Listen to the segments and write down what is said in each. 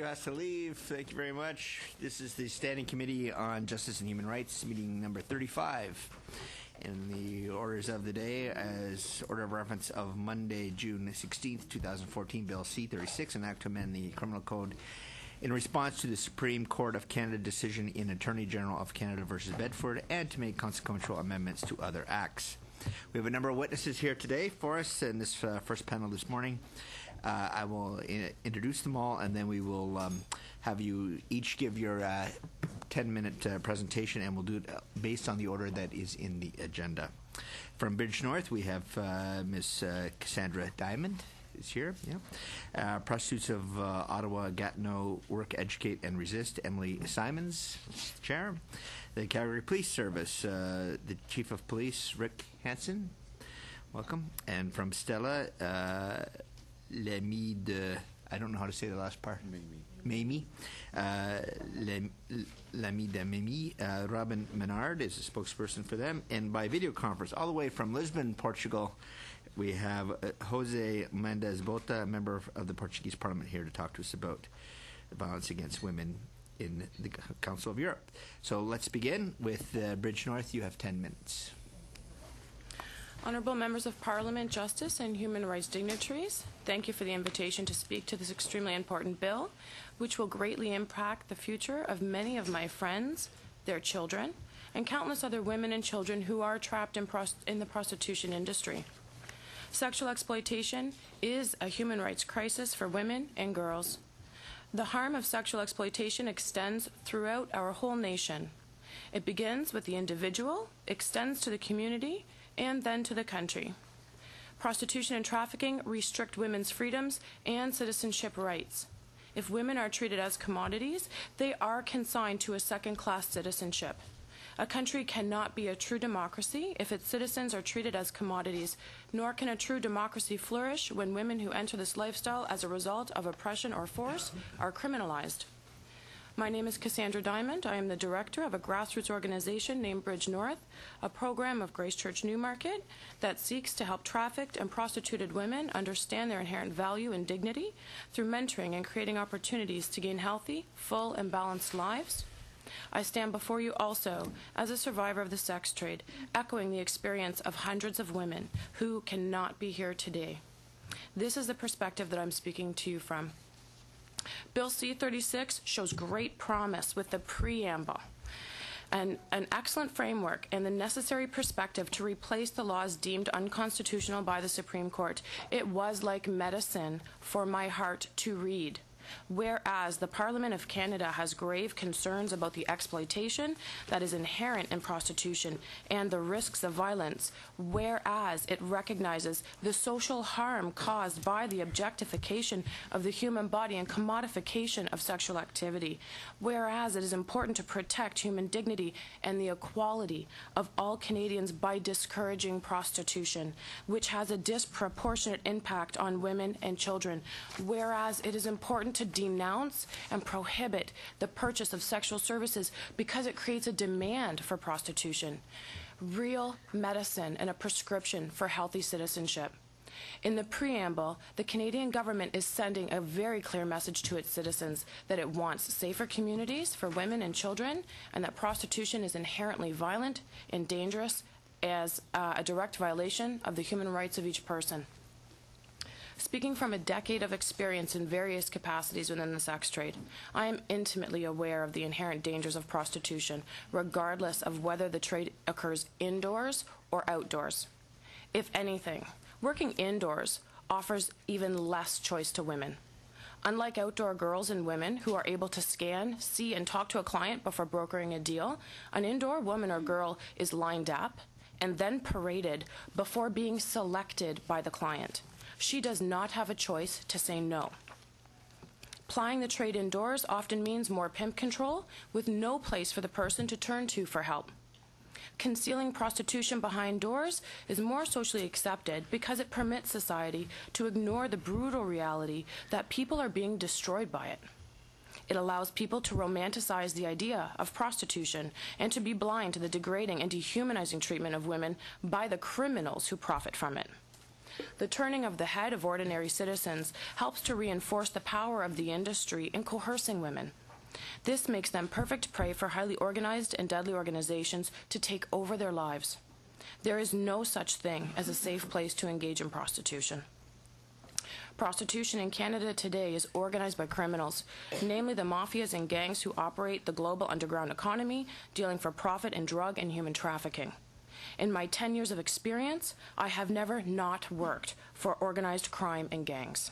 Andrew has to leave. Thank you very much. This is the Standing Committee on Justice and Human Rights, meeting number 35. In the orders of the day, as order of reference of Monday, June 16th, 2014, Bill C-36, an act to amend the Criminal Code in response to the Supreme Court of Canada decision in Attorney General of Canada versus Bedford, and to make consequential amendments to other acts. We have a number of witnesses here today for us in this first panel this morning. I will introduce them all, and then we will have you each give your 10-minute presentation, and we'll do it based on the order that is in the agenda. From Bridge-North, we have Ms. Cassandra Diamond is here. Yeah. Prostitutes of Ottawa, Gatineau, Work, Educate, and Resist, Emily Simons, Chair. The Calgary Police Service, the Chief of Police, Rick Hansen. Welcome. And from Stella, L'Ami de, I don't know how to say the last part. Mamie. L'Ami de Mamie. Robin Menard is a spokesperson for them. And by video conference, all the way from Lisbon, Portugal, we have Jose Mendes Bota, a member of the Portuguese Parliament, here to talk to us about violence against women in the Council of Europe. So let's begin with Bridge-North. You have 10 minutes. Honourable Members of Parliament, Justice and Human Rights dignitaries, thank you for the invitation to speak to this extremely important bill, which will greatly impact the future of many of my friends, their children, and countless other women and children who are trapped in the prostitution industry. Sexual exploitation is a human rights crisis for women and girls. The harm of sexual exploitation extends throughout our whole nation. It begins with the individual, extends to the community, and then to the country. Prostitution and trafficking restrict women's freedoms and citizenship rights. If women are treated as commodities, they are consigned to a second-class citizenship. A country cannot be a true democracy if its citizens are treated as commodities, nor can a true democracy flourish when women who enter this lifestyle as a result of oppression or force are criminalized. My name is Cassandra Diamond. I am the director of a grassroots organization named Bridge-North, a program of Grace Church Newmarket that seeks to help trafficked and prostituted women understand their inherent value and dignity through mentoring and creating opportunities to gain healthy, full, and balanced lives. I stand before you also as a survivor of the sex trade, echoing the experience of hundreds of women who cannot be here today. This is the perspective that I'm speaking to you from. Bill C-36 shows great promise with the preamble and an excellent framework and the necessary perspective to replace the laws deemed unconstitutional by the Supreme Court. It was like medicine for my heart to read. Whereas the Parliament of Canada has grave concerns about the exploitation that is inherent in prostitution and the risks of violence, whereas it recognizes the social harm caused by the objectification of the human body and commodification of sexual activity, whereas it is important to protect human dignity and the equality of all Canadians by discouraging prostitution, which has a disproportionate impact on women and children, whereas it is important to denounce and prohibit the purchase of sexual services because it creates a demand for prostitution, real medicine and a prescription for healthy citizenship. In the preamble, the Canadian government is sending a very clear message to its citizens that it wants safer communities for women and children, and that prostitution is inherently violent and dangerous as a direct violation of the human rights of each person. Speaking from a decade of experience in various capacities within the sex trade, I am intimately aware of the inherent dangers of prostitution, regardless of whether the trade occurs indoors or outdoors. If anything, working indoors offers even less choice to women. Unlike outdoor girls and women who are able to scan, see, and talk to a client before brokering a deal, an indoor woman or girl is lined up and then paraded before being selected by the client. She does not have a choice to say no. Plying the trade indoors often means more pimp control with no place for the person to turn to for help. Concealing prostitution behind doors is more socially accepted because it permits society to ignore the brutal reality that people are being destroyed by it. It allows people to romanticize the idea of prostitution and to be blind to the degrading and dehumanizing treatment of women by the criminals who profit from it. The turning of the head of ordinary citizens helps to reinforce the power of the industry in coercing women. This makes them perfect prey for highly organized and deadly organizations to take over their lives. There is no such thing as a safe place to engage in prostitution. Prostitution in Canada today is organized by criminals, namely the mafias and gangs who operate the global underground economy, dealing for profit in drug and human trafficking. In my 10 years of experience, I have never not worked for organized crime and gangs.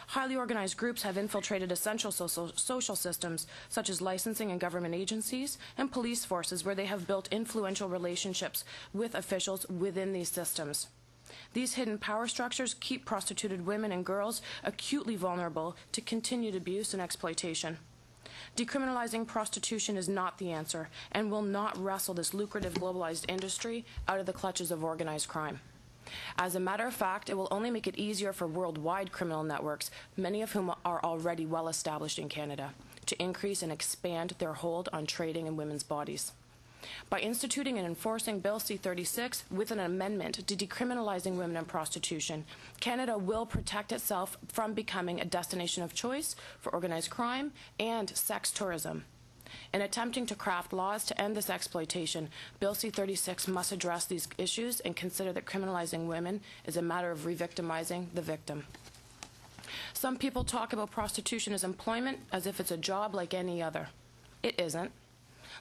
Highly organized groups have infiltrated essential social systems, such as licensing and government agencies, and police forces, where they have built influential relationships with officials within these systems. These hidden power structures keep prostituted women and girls acutely vulnerable to continued abuse and exploitation. Decriminalizing prostitution is not the answer and will not wrestle this lucrative globalized industry out of the clutches of organized crime. As a matter of fact, it will only make it easier for worldwide criminal networks, many of whom are already well established in Canada, to increase and expand their hold on trading in women's bodies. By instituting and enforcing Bill C-36 with an amendment to decriminalizing women and prostitution, Canada will protect itself from becoming a destination of choice for organized crime and sex tourism. In attempting to craft laws to end this exploitation, Bill C-36 must address these issues and consider that criminalizing women is a matter of re-victimizing the victim. Some people talk about prostitution as employment as if it's a job like any other. It isn't.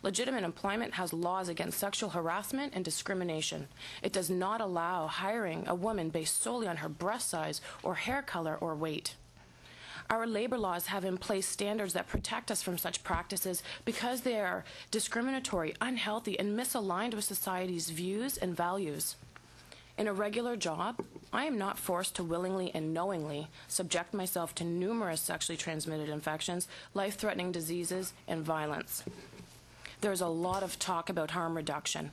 Legitimate employment has laws against sexual harassment and discrimination. It does not allow hiring a woman based solely on her breast size or hair color or weight. Our labor laws have in place standards that protect us from such practices because they are discriminatory, unhealthy, and misaligned with society's views and values. In a regular job, I am not forced to willingly and knowingly subject myself to numerous sexually transmitted infections, life-threatening diseases, and violence. There's a lot of talk about harm reduction.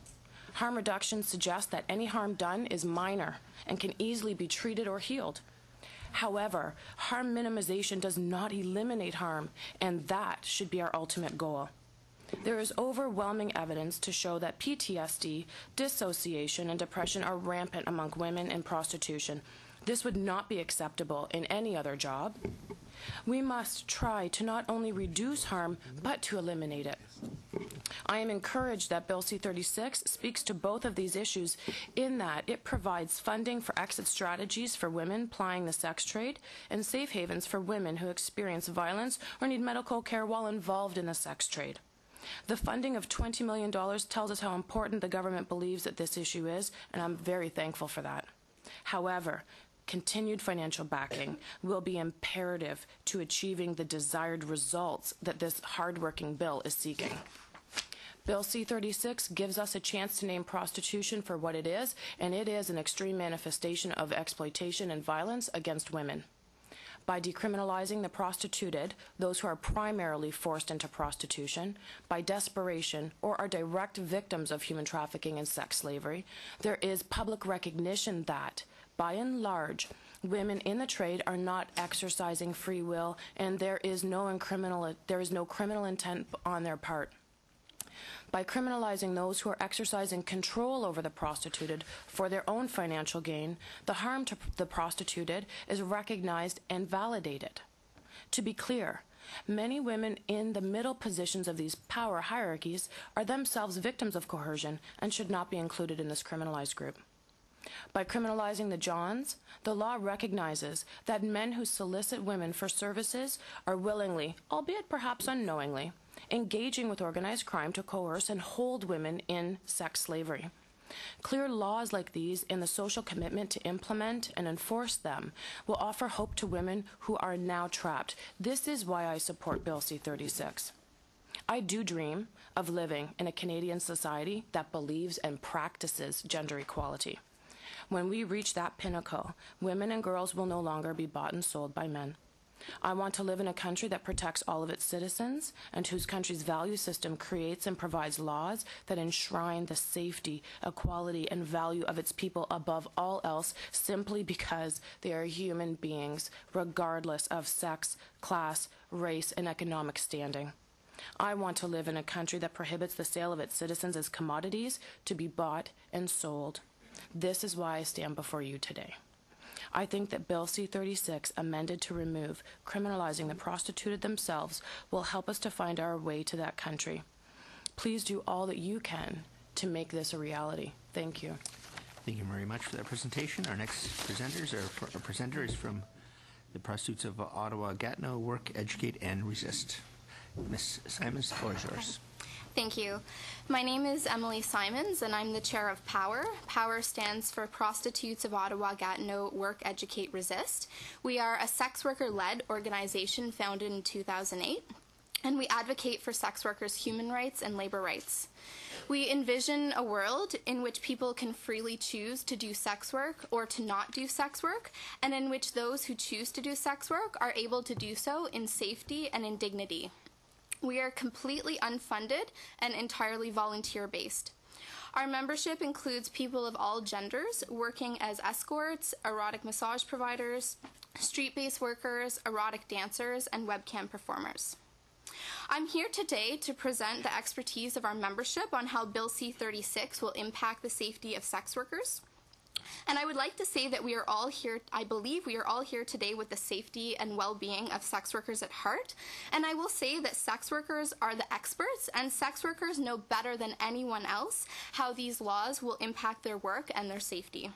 Harm reduction suggests that any harm done is minor and can easily be treated or healed. However, harm minimization does not eliminate harm, and that should be our ultimate goal. There is overwhelming evidence to show that PTSD, dissociation, and depression are rampant among women in prostitution. This would not be acceptable in any other job. We must try to not only reduce harm, but to eliminate it. I am encouraged that Bill C-36 speaks to both of these issues in that it provides funding for exit strategies for women plying the sex trade and safe havens for women who experience violence or need medical care while involved in the sex trade. The funding of $20 million tells us how important the government believes that this issue is, and I'm very thankful for that. However, continued financial backing will be imperative to achieving the desired results that this hardworking bill is seeking. Bill C-36 gives us a chance to name prostitution for what it is, and it is an extreme manifestation of exploitation and violence against women. By decriminalizing the prostituted, those who are primarily forced into prostitution, by desperation, or are direct victims of human trafficking and sex slavery, there is public recognition that, by and large, women in the trade are not exercising free will, and there is no criminal intent on their part. By criminalizing those who are exercising control over the prostituted for their own financial gain, the harm to the prostituted is recognized and validated. To be clear, many women in the middle positions of these power hierarchies are themselves victims of coercion and should not be included in this criminalized group. By criminalizing the Johns, the law recognizes that men who solicit women for services are willingly, albeit perhaps unknowingly, engaging with organized crime to coerce and hold women in sex slavery. Clear laws like these and the social commitment to implement and enforce them will offer hope to women who are now trapped. This is why I support Bill C-36. I do dream of living in a Canadian society that believes and practices gender equality. When we reach that pinnacle, women and girls will no longer be bought and sold by men. I want to live in a country that protects all of its citizens and whose country's value system creates and provides laws that enshrine the safety, equality, and value of its people above all else simply because they are human beings, regardless of sex, class, race, and economic standing. I want to live in a country that prohibits the sale of its citizens as commodities to be bought and sold. This is why I stand before you today. I think that Bill C-36, amended to remove criminalizing the prostituted themselves, will help us to find our way to that country. Please do all that you can to make this a reality. Thank you. Thank you very much for that presentation. Our next presenter is from the Prostitutes of Ottawa, Gatineau, Work, Educate, and Resist. Ms. Simons, the floor is yours. Thank you. My name is Emily Simons, and I'm the chair of POWER. POWER stands for Prostitutes of Ottawa, Gatineau, Work, Educate, Resist. We are a sex worker-led organization founded in 2008, and we advocate for sex workers' human rights and labor rights. We envision a world in which people can freely choose to do sex work or to not do sex work, and in which those who choose to do sex work are able to do so in safety and in dignity. We are completely unfunded and entirely volunteer-based. Our membership includes people of all genders working as escorts, erotic massage providers, street-based workers, erotic dancers, and webcam performers. I'm here today to present the expertise of our membership on how Bill C-36 will impact the safety of sex workers. And I would like to say that we are all here, I believe we are all here today with the safety and well-being of sex workers at heart. And I will say that sex workers are the experts, and sex workers know better than anyone else how these laws will impact their work and their safety.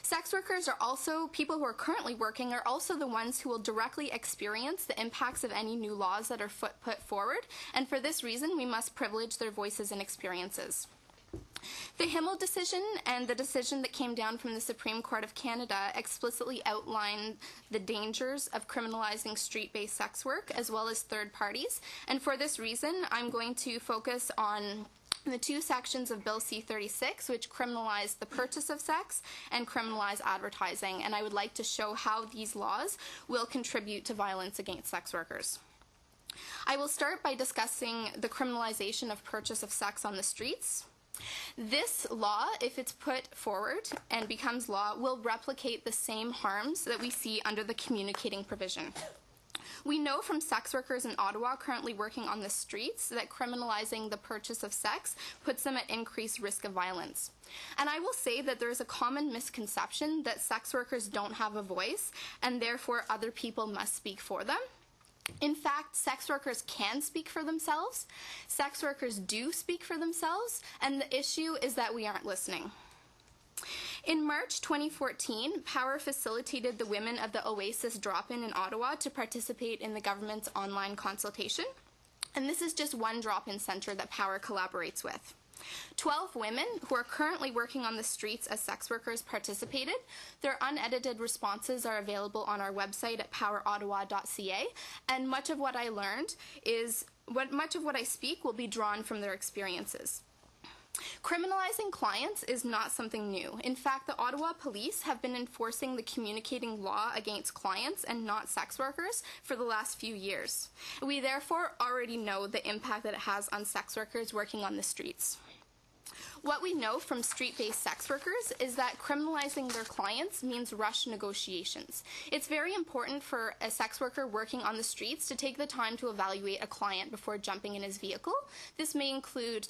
Sex workers are also, people who are currently working, are also the ones who will directly experience the impacts of any new laws that are put forward, and for this reason we must privilege their voices and experiences. The Himmel decision and the decision that came down from the Supreme Court of Canada explicitly outline the dangers of criminalizing street-based sex work as well as third parties, and for this reason I'm going to focus on the two sections of Bill C-36, which criminalize the purchase of sex and criminalize advertising, and I would like to show how these laws will contribute to violence against sex workers. I will start by discussing the criminalization of purchase of sex on the streets. This law, if it's put forward and becomes law, will replicate the same harms that we see under the communicating provision. We know from sex workers in Ottawa currently working on the streets that criminalizing the purchase of sex puts them at increased risk of violence. And I will say that there is a common misconception that sex workers don't have a voice and therefore other people must speak for them. In fact, sex workers can speak for themselves. Sex workers do speak for themselves, and the issue is that we aren't listening. In March 2014, POWER facilitated the women of the Oasis drop-in in Ottawa to participate in the government's online consultation. And this is just one drop-in center that POWER collaborates with. 12 women who are currently working on the streets as sex workers participated. Their unedited responses are available on our website at powerottawa.ca, and much of what I learned is, much of what I speak will be drawn from their experiences. Criminalizing clients is not something new. In fact, the Ottawa Police have been enforcing the communicating law against clients and not sex workers for the last few years. We therefore already know the impact that it has on sex workers working on the streets. What we know from street-based sex workers is that criminalizing their clients means rushed negotiations. It's very important for a sex worker working on the streets to take the time to evaluate a client before jumping in his vehicle. This may include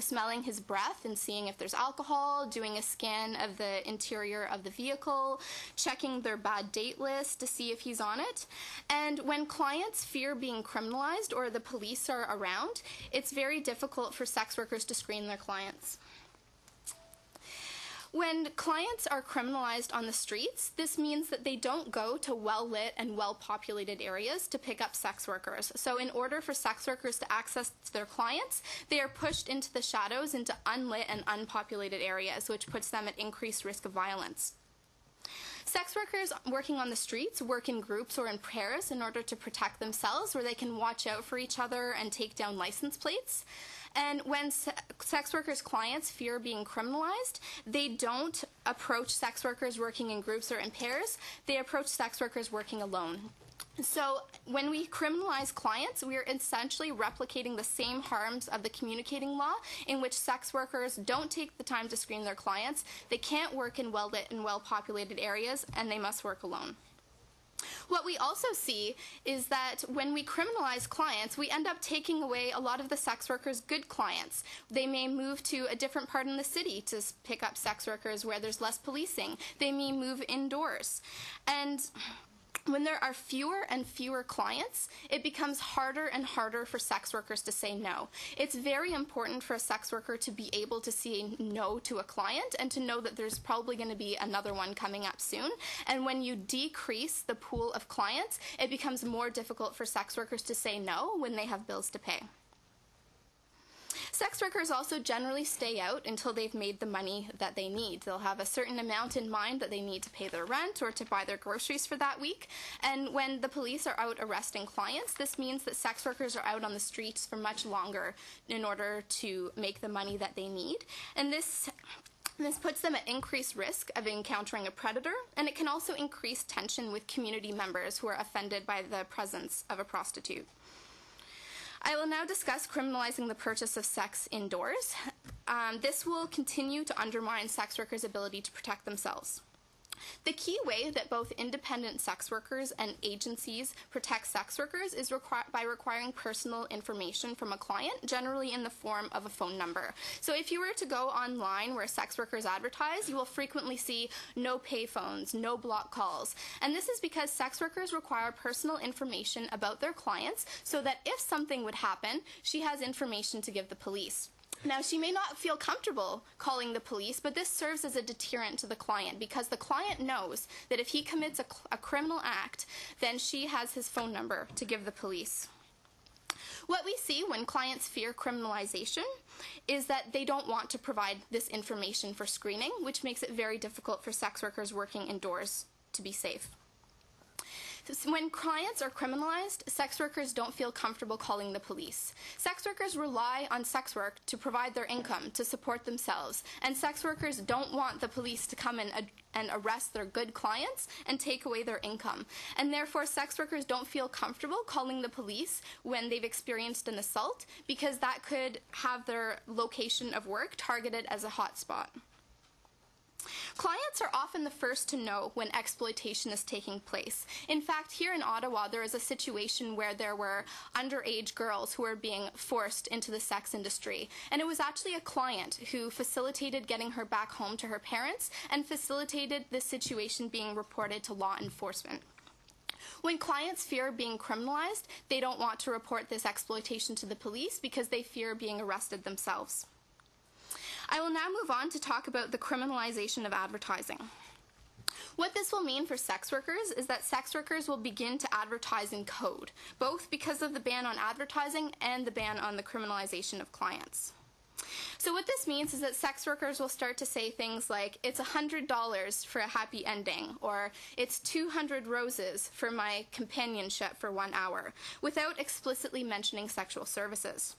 smelling his breath and seeing if there's alcohol, doing a scan of the interior of the vehicle, checking their bad date list to see if he's on it. And when clients fear being criminalized or the police are around, it's very difficult for sex workers to screen their clients. When clients are criminalized on the streets, this means that they don't go to well-lit and well-populated areas to pick up sex workers. So in order for sex workers to access their clients, they are pushed into the shadows into unlit and unpopulated areas, which puts them at increased risk of violence. Sex workers working on the streets work in groups or in pairs in order to protect themselves, where they can watch out for each other and take down license plates. And when sex workers' clients fear being criminalized, they don't approach sex workers working in groups or in pairs. They approach sex workers working alone. So when we criminalize clients, we are essentially replicating the same harms of the communicating law, in which sex workers don't take the time to screen their clients, they can't work in well-lit and well-populated areas, and they must work alone. What we also see is that when we criminalize clients, we end up taking away a lot of the sex workers' good clients. They may move to a different part in the city to pick up sex workers where there's less policing. They may move indoors. And when there are fewer and fewer clients, it becomes harder and harder for sex workers to say no. It's very important for a sex worker to be able to say no to a client and to know that there's probably going to be another one coming up soon. And when you decrease the pool of clients, it becomes more difficult for sex workers to say no when they have bills to pay. Sex workers also generally stay out until they've made the money that they need. They'll have a certain amount in mind that they need to pay their rent or to buy their groceries for that week. And when the police are out arresting clients, this means that sex workers are out on the streets for much longer in order to make the money that they need. And this puts them at increased risk of encountering a predator, and it can also increase tension with community members who are offended by the presence of a prostitute. I will now discuss criminalizing the purchase of sex indoors. This will continue to undermine sex workers' ability to protect themselves. The key way that both independent sex workers and agencies protect sex workers is by requiring personal information from a client, generally in the form of a phone number. So if you were to go online where sex workers advertise, you will frequently see no payphones, no block calls. And this is because sex workers require personal information about their clients so that if something would happen, she has information to give the police. Now, she may not feel comfortable calling the police, but this serves as a deterrent to the client because the client knows that if he commits a criminal act, then she has his phone number to give the police. What we see when clients fear criminalization is that they don't want to provide this information for screening, which makes it very difficult for sex workers working indoors to be safe. When clients are criminalized, sex workers don't feel comfortable calling the police. Sex workers rely on sex work to provide their income, to support themselves, and sex workers don't want the police to come in and arrest their good clients and take away their income. And therefore, sex workers don't feel comfortable calling the police when they've experienced an assault because that could have their location of work targeted as a hotspot. Clients are often the first to know when exploitation is taking place. In fact, here in Ottawa, there is a situation where there were underage girls who were being forced into the sex industry. And it was actually a client who facilitated getting her back home to her parents and facilitated this situation being reported to law enforcement. When clients fear being criminalized, they don't want to report this exploitation to the police because they fear being arrested themselves. I will now move on to talk about the criminalization of advertising. What this will mean for sex workers is that sex workers will begin to advertise in code, both because of the ban on advertising and the ban on the criminalization of clients. So what this means is that sex workers will start to say things like, it's $100 for a happy ending, or it's 200 roses for my companionship for 1 hour, without explicitly mentioning sexual services.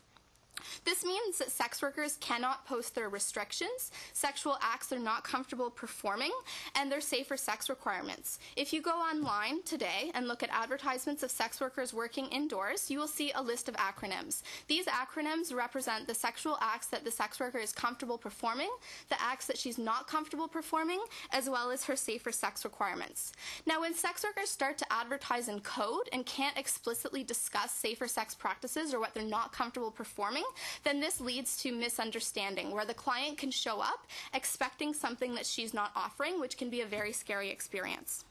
This means that sex workers cannot post their restrictions, sexual acts they're not comfortable performing, and their safer sex requirements. If you go online today and look at advertisements of sex workers working indoors, you will see a list of acronyms. These acronyms represent the sexual acts that the sex worker is comfortable performing, the acts that she's not comfortable performing, as well as her safer sex requirements. Now, when sex workers start to advertise in code and can't explicitly discuss safer sex practices or what they're not comfortable performing, then this leads to misunderstanding, where the client can show up expecting something that she's not offering, which can be a very scary experience.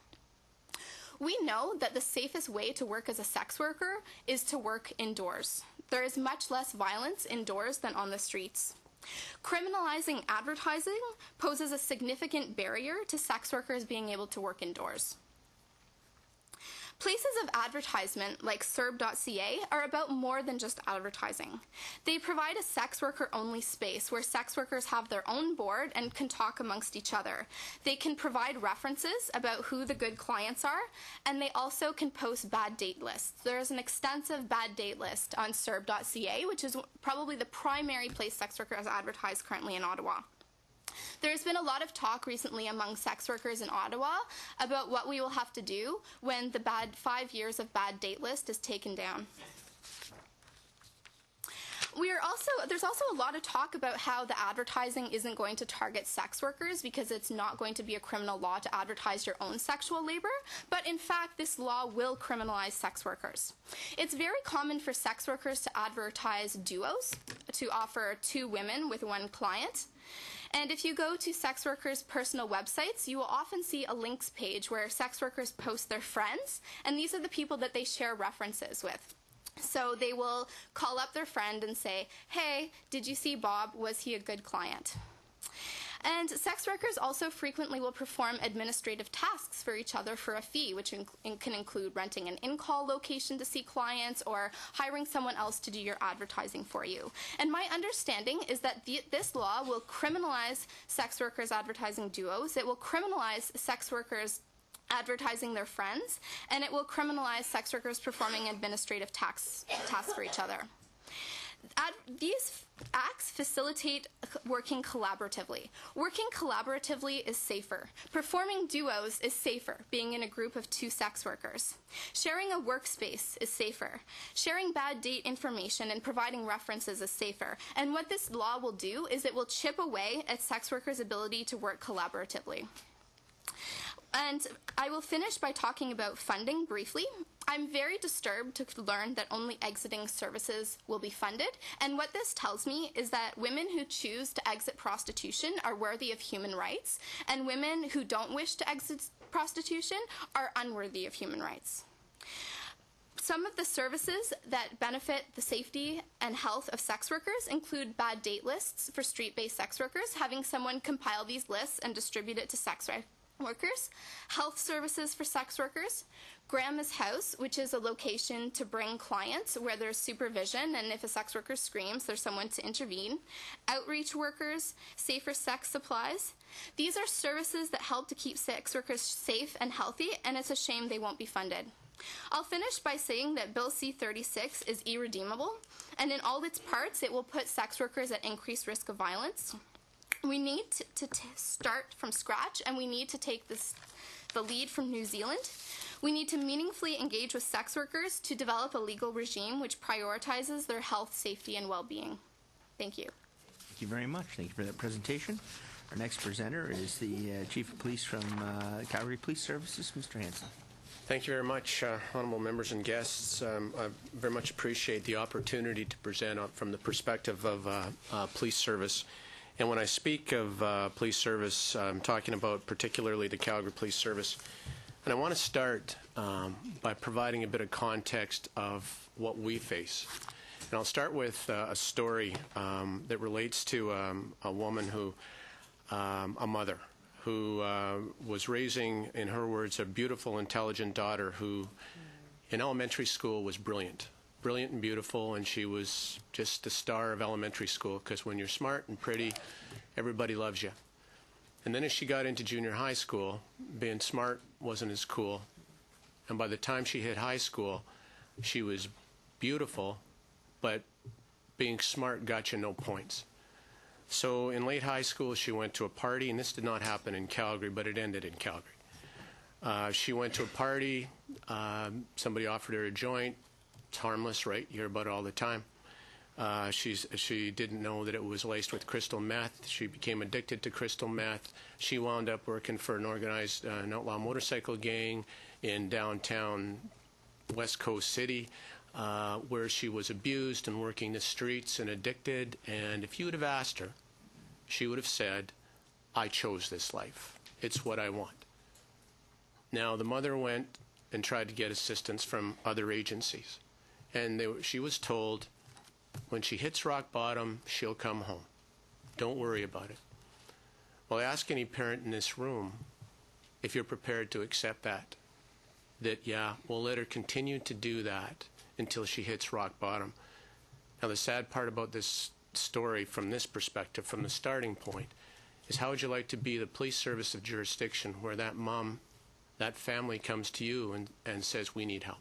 We know that the safest way to work as a sex worker is to work indoors. There is much less violence indoors than on the streets. Criminalizing advertising poses a significant barrier to sex workers being able to work indoors. Places of advertisement like CERB.ca are about more than just advertising. They provide a sex worker-only space where sex workers have their own board and can talk amongst each other. They can provide references about who the good clients are, and they also can post bad date lists. There is an extensive bad date list on CERB.ca, which is probably the primary place sex workers advertise currently in Ottawa. There's been a lot of talk recently among sex workers in Ottawa about what we will have to do when the 5 years of bad date list is taken down. There's also a lot of talk about how the advertising isn't going to target sex workers because it's not going to be a criminal law to advertise your own sexual labor, but in fact this law will criminalize sex workers. It's very common for sex workers to advertise duos, to offer 2 women with 1 client. And if you go to sex workers' personal websites, you will often see a links page where sex workers post their friends, and these are the people that they share references with. So they will call up their friend and say, "Hey, did you see Bob? Was he a good client?" And sex workers also frequently will perform administrative tasks for each other for a fee, which can include renting an in-call location to see clients or hiring someone else to do your advertising for you. And my understanding is that this law will criminalize sex workers advertising duos. It will criminalize sex workers advertising their friends, and it will criminalize sex workers performing administrative tasks for each other. These acts facilitate working collaboratively. Working collaboratively is safer. Performing duos is safer, being in a group of 2 sex workers. Sharing a workspace is safer. Sharing bad date information and providing references is safer. And what this law will do is it will chip away at sex workers' ability to work collaboratively. And I will finish by talking about funding briefly. I'm very disturbed to learn that only exiting services will be funded, and what this tells me is that women who choose to exit prostitution are worthy of human rights, and women who don't wish to exit prostitution are unworthy of human rights. Some of the services that benefit the safety and health of sex workers include bad date lists for street-based sex workers, having someone compile these lists and distribute it to sex workers, health services for sex workers, Grandma's House, which is a location to bring clients where there's supervision, and if a sex worker screams, there's someone to intervene, outreach workers, safer sex supplies. These are services that help to keep sex workers safe and healthy, and it's a shame they won't be funded. I'll finish by saying that Bill C-36 is irredeemable, and in all its parts, it will put sex workers at increased risk of violence. We need to start from scratch, and we need to take the lead from New Zealand. We need to meaningfully engage with sex workers to develop a legal regime which prioritizes their health, safety, and well-being. Thank you. Thank you very much. Thank you for that presentation. Our next presenter is the Chief of Police from Calgary Police Services, Mr. Hanson. Thank you very much, honorable members and guests. I very much appreciate the opportunity to present from the perspective of police service. And when I speak of police service, I'm talking about particularly the Calgary Police Service. And I want to start by providing a bit of context of what we face. And I'll start with a story that relates to a woman who, a mother, who was raising, in her words, a beautiful, intelligent daughter who in elementary school was brilliant and beautiful, and she was just the star of elementary school, because when you're smart and pretty, everybody loves you. And then as she got into junior high school, being smart wasn't as cool, and by the time she hit high school, she was beautiful, but being smart got you no points. So in late high school, she went to a party, and this did not happen in Calgary, but it ended in Calgary. She went to a party, somebody offered her a joint. It's harmless, right? You hear about it all the time. She didn't know that it was laced with crystal meth. She became addicted to crystal meth. She wound up working for an organized an outlaw motorcycle gang in downtown West Coast City, where she was abused and working the streets and addicted. And if you would have asked her, she would have said, "I chose this life. It's what I want." Now, the mother went and tried to get assistance from other agencies. And she was told, when she hits rock bottom, she'll come home. Don't worry about it. Well, I ask any parent in this room if you're prepared to accept that, yeah, we'll let her continue to do that until she hits rock bottom. Now, the sad part about this story from this perspective, from the starting point, is how would you like to be the police service of jurisdiction where that mom, that family comes to you and says, "We need help.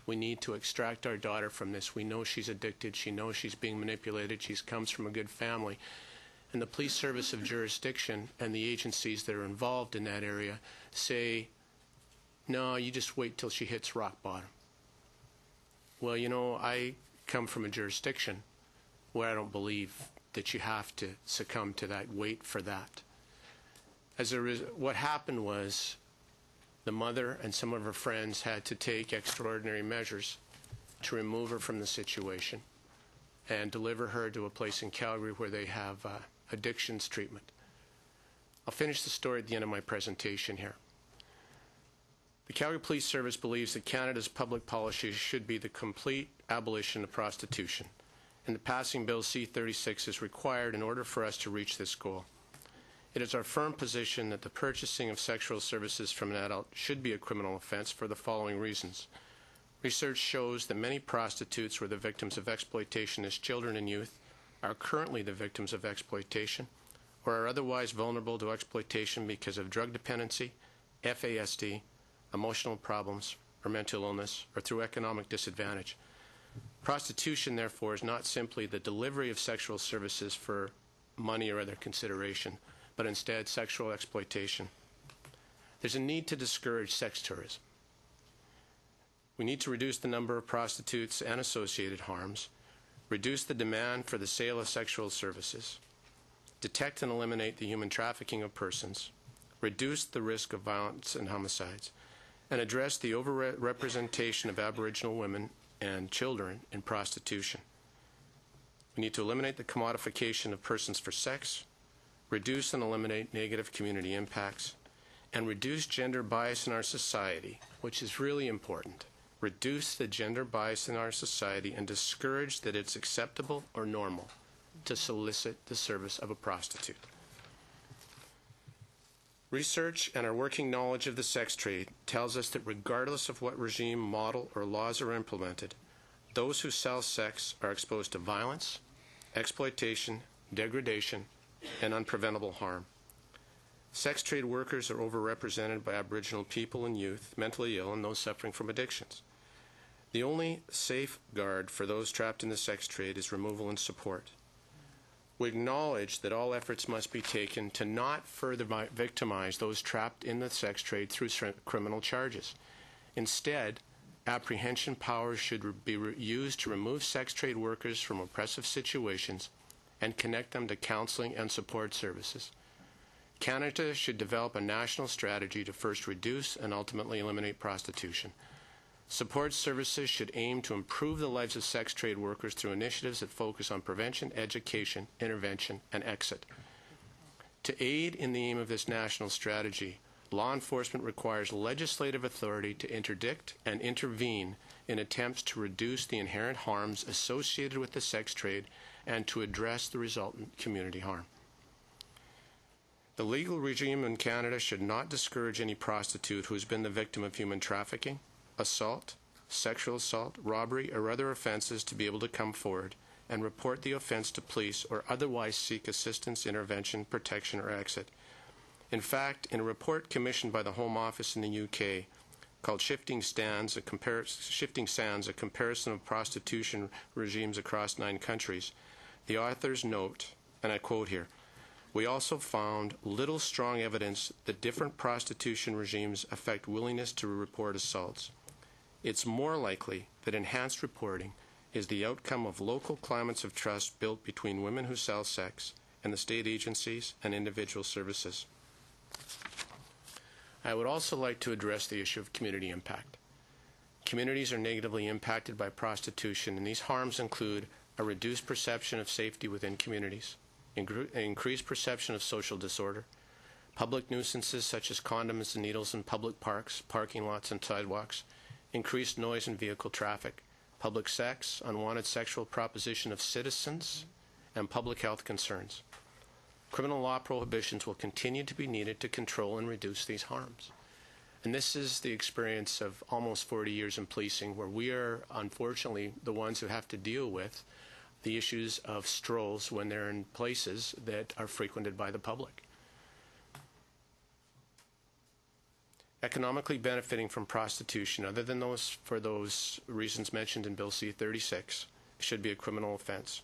We need to extract our daughter from this. We know she's addicted. She knows she's being manipulated. She comes from a good family." And the police service of jurisdiction and the agencies that are involved in that area say, "No, you just wait till she hits rock bottom." Well, you know, I come from a jurisdiction where I don't believe that you have to succumb to that, wait for that. What happened was the mother and some of her friends had to take extraordinary measures to remove her from the situation and deliver her to a place in Calgary where they have addictions treatment. I'll finish the story at the end of my presentation here. The Calgary Police Service believes that Canada's public policy should be the complete abolition of prostitution, and the passing Bill C-36 is required in order for us to reach this goal. It is our firm position that the purchasing of sexual services from an adult should be a criminal offense for the following reasons. Research shows that many prostitutes were the victims of exploitation as children and youth, are currently the victims of exploitation, or are otherwise vulnerable to exploitation because of drug dependency, FASD, emotional problems, or mental illness, or through economic disadvantage. Prostitution, therefore, is not simply the delivery of sexual services for money or other consideration, but instead sexual exploitation. There's a need to discourage sex tourism. We need to reduce the number of prostitutes and associated harms, reduce the demand for the sale of sexual services, detect and eliminate the human trafficking of persons, reduce the risk of violence and homicides, and address the overrepresentation of Aboriginal women and children in prostitution. We need to eliminate the commodification of persons for sex, reduce and eliminate negative community impacts, and reduce gender bias in our society, which is really important. Reduce the gender bias in our society and discourage that it's acceptable or normal to solicit the service of a prostitute. Research and our working knowledge of the sex trade tells us that regardless of what regime, model, or laws are implemented, those who sell sex are exposed to violence, exploitation, degradation, and unpreventable harm. Sex trade workers are overrepresented by Aboriginal people and youth, mentally ill, and those suffering from addictions. The only safeguard for those trapped in the sex trade is removal and support. We acknowledge that all efforts must be taken to not further victimize those trapped in the sex trade through criminal charges. Instead, apprehension powers should be used to remove sex trade workers from oppressive situations and connect them to counseling and support services. Canada should develop a national strategy to first reduce and ultimately eliminate prostitution. Support services should aim to improve the lives of sex trade workers through initiatives that focus on prevention, education, intervention, and exit. To aid in the aim of this national strategy, law enforcement requires legislative authority to interdict and intervene in attempts to reduce the inherent harms associated with the sex trade and to address the resultant community harm. The legal regime in Canada should not discourage any prostitute who has been the victim of human trafficking, assault, sexual assault, robbery, or other offenses to be able to come forward and report the offense to police or otherwise seek assistance, intervention, protection, or exit. In fact, in a report commissioned by the Home Office in the UK called Shifting Sands, a comparison of prostitution regimes across 9 countries, the authors note, and I quote here, "We also found little strong evidence that different prostitution regimes affect willingness to report assaults. It's more likely that enhanced reporting is the outcome of local climates of trust built between women who sell sex and the state agencies and individual services." I would also like to address the issue of community impact. Communities are negatively impacted by prostitution, and these harms include a reduced perception of safety within communities, increased perception of social disorder, public nuisances such as condoms and needles in public parks, parking lots, and sidewalks, increased noise and vehicle traffic, public sex, unwanted sexual proposition of citizens, and public health concerns. Criminal law prohibitions will continue to be needed to control and reduce these harms. And this is the experience of almost 40 years in policing, where we are unfortunately the ones who have to deal with the issues of strolls when they're in places that are frequented by the public. Economically benefiting from prostitution, other than those for those reasons mentioned in Bill C-36, should be a criminal offense.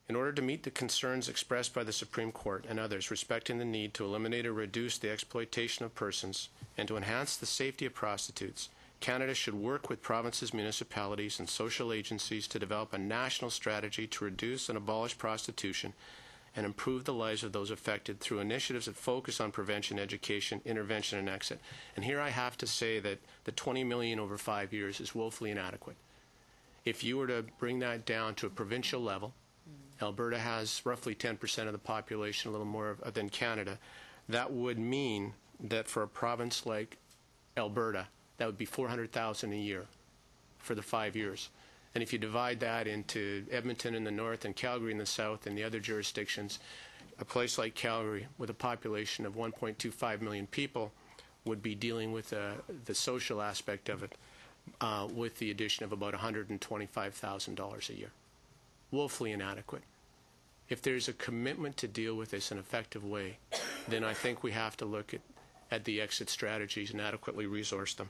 In order to meet the concerns expressed by the Supreme Court and others respecting the need to eliminate or reduce the exploitation of persons and to enhance the safety of prostitutes, Canada should work with provinces, municipalities, and social agencies to develop a national strategy to reduce and abolish prostitution and improve the lives of those affected through initiatives that focus on prevention, education, intervention, and exit. And here I have to say that the $20 million over 5 years is woefully inadequate. If you were to bring that down to a provincial level, Alberta has roughly 10% of the population, a little more than Canada. That would mean that for a province like Alberta, that would be $400,000 a year for the 5 years. And if you divide that into Edmonton in the north and Calgary in the south and the other jurisdictions, a place like Calgary with a population of 1.25 million people would be dealing with the social aspect of it with the addition of about $125,000 a year. Woefully inadequate. If there's a commitment to deal with this in an effective way, then I think we have to look at the exit strategies and adequately resource them.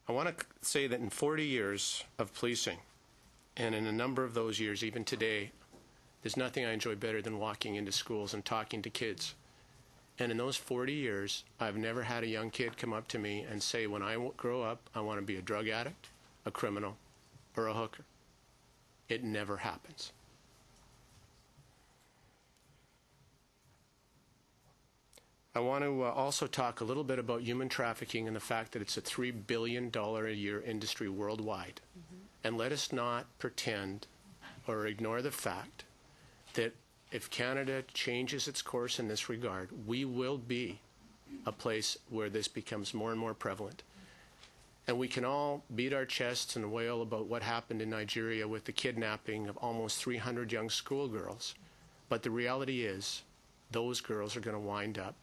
I want to say that in 40 years of policing, and in a number of those years, even today, there's nothing I enjoy better than walking into schools and talking to kids. And in those 40 years, I've never had a young kid come up to me and say, when I grow up, I want to be a drug addict, a criminal, or a hooker. It never happens. I want to also talk a little bit about human trafficking and the fact that it's a $3 billion a year industry worldwide. And let us not pretend or ignore the fact that if Canada changes its course in this regard, we will be a place where this becomes more and more prevalent. And we can all beat our chests and wail about what happened in Nigeria with the kidnapping of almost 300 young schoolgirls. But the reality is, those girls are going to wind up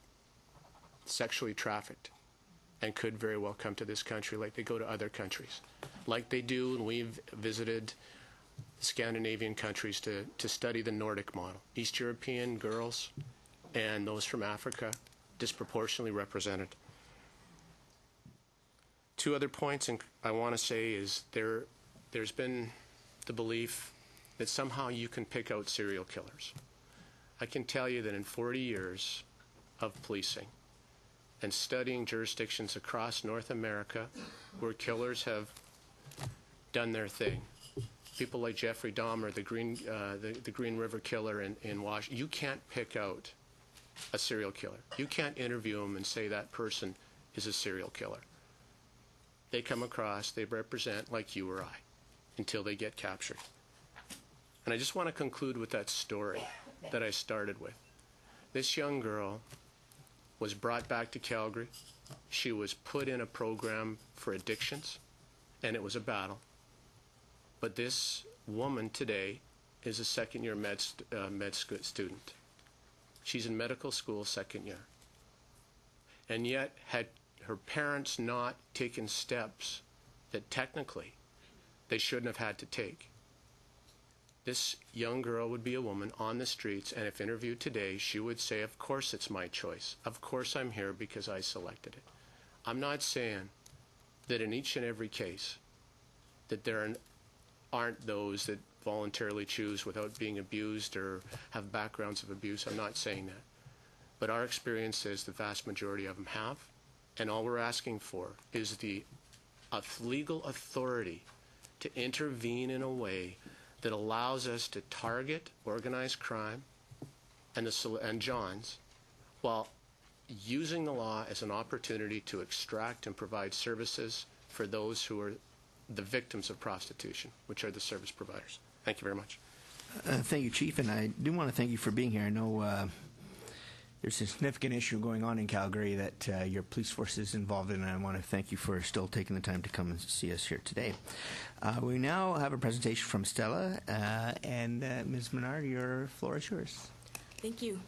sexually trafficked and could very well come to this country like they go to other countries, like they do, and we've visited Scandinavian countries to study the Nordic model. East European girls and those from Africa disproportionately represented. Two other points I want to say is there's been the belief that somehow you can pick out serial killers. I can tell you that in 40 years of policing and studying jurisdictions across North America where killers have done their thing, people like Jeffrey Dahmer, the Green River Killer in Washington, you can't pick out a serial killer. You can't interview them and say that person is a serial killer. They come across, they represent like you or I until they get captured. And I just want to conclude with that story that I started with. This young girl was brought back to Calgary. She was put in a program for addictions, and it was a battle. But this woman today is a second-year med student. She's in medical school second year. And yet, had her parents not taken steps that technically they shouldn't have had to take, this young girl would be a woman on the streets, and if interviewed today, she would say, of course it's my choice. Of course I'm here because I selected it. I'm not saying that in each and every case that there aren't those that voluntarily choose without being abused or have backgrounds of abuse. I'm not saying that. But our experience is the vast majority of them have, and all we're asking for is the legal authority to intervene in a way that allows us to target organized crime and Johns while using the law as an opportunity to extract and provide services for those who are the victims of prostitution, which are the service providers. Thank you very much. Thank you, Chief, and I do want to thank you for being here. I know there's a significant issue going on in Calgary that your police force is involved in, and I want to thank you for still taking the time to come and see us here today. We now have a presentation from Stella, and Ms. Menard, your floor is yours. Thank you.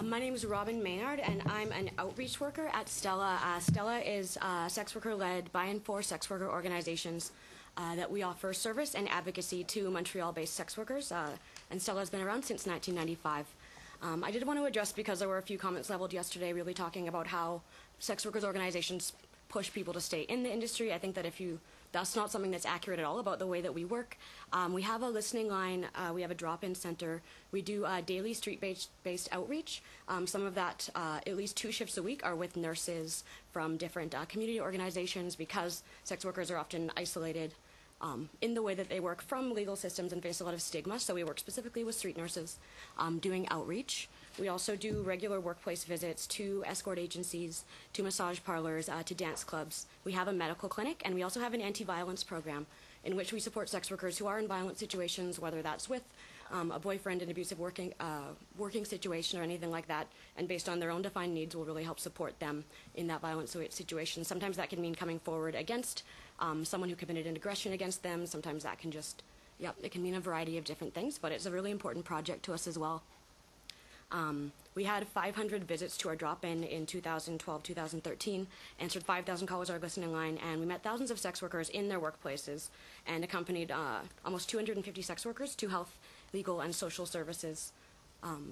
My name is Robin Maynard, and I'm an outreach worker at Stella. Stella is a sex worker-led by and for sex worker organizations that we offer service and advocacy to Montreal-based sex workers, and Stella has been around since 1995. I did want to address, because there were a few comments leveled yesterday really talking about how sex workers organizations push people to stay in the industry. I think that that's not something that's accurate at all about the way that we work. We have a listening line, we have a drop-in center, we do daily street-based outreach. Some of that, at least 2 shifts a week, are with nurses from different community organizations, because sex workers are often isolated in the way that they work from legal systems and face a lot of stigma. So we work specifically with street nurses doing outreach. We also do regular workplace visits to escort agencies, to massage parlors, to dance clubs. We have a medical clinic, and we also have an anti-violence program in which we support sex workers who are in violent situations, whether that's with a boyfriend, an abusive working situation, or anything like that. And based on their own defined needs, we'll really help support them in that violent situation. Sometimes that can mean coming forward against someone who committed an aggression against them. Sometimes that can just, it can mean a variety of different things, but it's a really important project to us as well. We had 500 visits to our drop-in 2012, 2013, answered 5,000 calls our listening line, and we met thousands of sex workers in their workplaces and accompanied almost 250 sex workers to health, legal, and social services.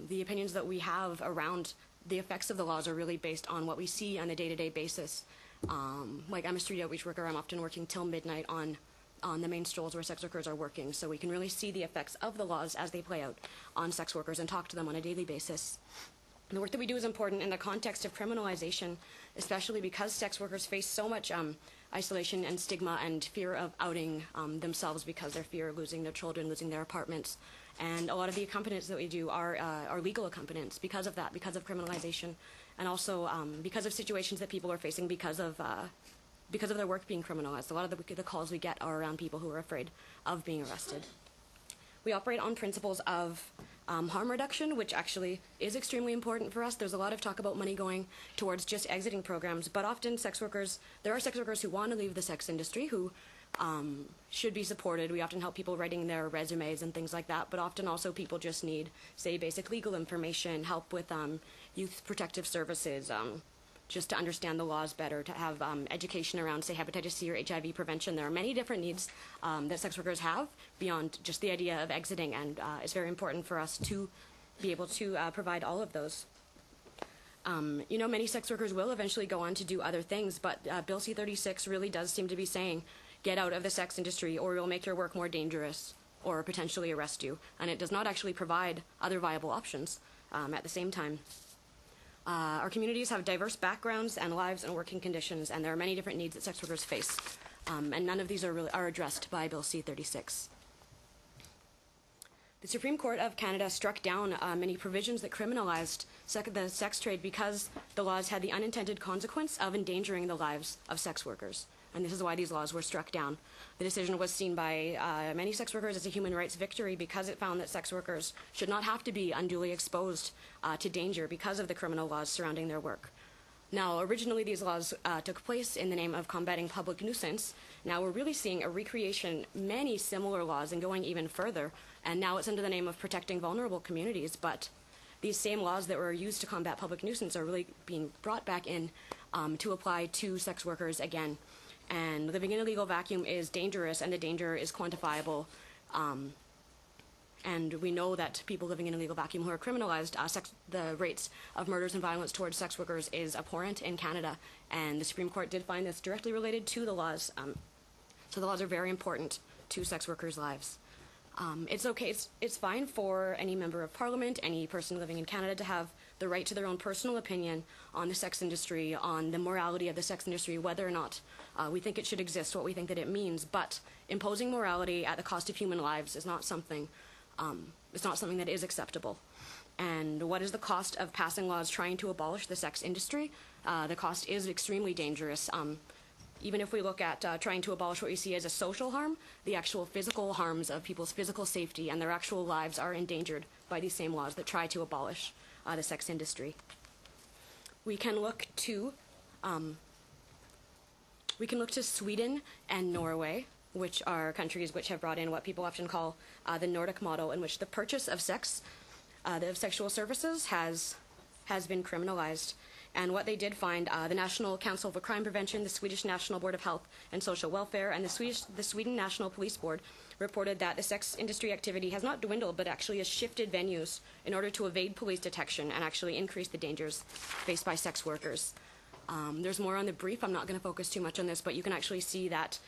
The opinions that we have around the effects of the laws are really based on what we see on a day-to-day basis. Like, I'm a street outreach worker. I'm often working till midnight on the main strolls where sex workers are working, so we can really see the effects of the laws as they play out on sex workers and talk to them on a daily basis. The work that we do is important in the context of criminalization, especially because sex workers face so much isolation and stigma and fear of outing themselves because they fear losing their children, losing their apartments. And a lot of the accompaniments that we do are legal accompaniments because of that, because of criminalization, and also because of situations that people are facing because of their work being criminalized. A lot of the calls we get are around people who are afraid of being arrested. We operate on principles of harm reduction, which actually is extremely important for us. There's a lot of talk about money going towards just exiting programs, but often there are sex workers who want to leave the sex industry who should be supported. We often help people writing their resumes and things like that, but often also people just need, say, basic legal information, help with youth protective services, just to understand the laws better, to have education around, say, hepatitis C or HIV prevention. There are many different needs that sex workers have beyond just the idea of exiting, and it's very important for us to be able to provide all of those. Many sex workers will eventually go on to do other things, but Bill C-36 really does seem to be saying, get out of the sex industry or we'll make your work more dangerous or potentially arrest you. And it does not actually provide other viable options at the same time. Our communities have diverse backgrounds and lives and working conditions, and there are many different needs that sex workers face, and none of these are addressed by Bill C-36. The Supreme Court of Canada struck down many provisions that criminalized the sex trade because the laws had the unintended consequence of endangering the lives of sex workers, and this is why these laws were struck down. The decision was seen by many sex workers as a human rights victory because it found that sex workers should not have to be unduly exposed to danger because of the criminal laws surrounding their work. Now, originally these laws took place in the name of combating public nuisance. Now we're really seeing a recreation, many similar laws, and going even further, and now it's under the name of protecting vulnerable communities, but these same laws that were used to combat public nuisance are really being brought back in to apply to sex workers again. And living in a legal vacuum is dangerous, and the danger is quantifiable. And we know that people living in a legal vacuum who are criminalized, the rates of murders and violence towards sex workers is abhorrent in Canada. And the Supreme Court did find this directly related to the laws. So the laws are very important to sex workers' lives. It's okay, it's fine for any member of parliament, any person living in Canada to have the right to their own personal opinion on the sex industry, on the morality of the sex industry, whether or not we think it should exist, what we think that it means. But imposing morality at the cost of human lives is not something, that is acceptable. And what is the cost of passing laws trying to abolish the sex industry? The cost is extremely dangerous. Even if we look at trying to abolish what we see as a social harm, the actual physical harms of people's physical safety and their actual lives are endangered by these same laws that try to abolish the sex industry. We can look to Sweden and Norway, which are countries which have brought in what people often call the Nordic model, in which the purchase of sexual services has been criminalized. And what they did find, the National Council for Crime Prevention, the Swedish National Board of Health and Social Welfare, and the Sweden National Police Board reported that the sex industry activity has not dwindled, but actually has shifted venues in order to evade police detection and actually increase the dangers faced by sex workers. There's more on the brief. I'm not going to focus too much on this, but you can actually see that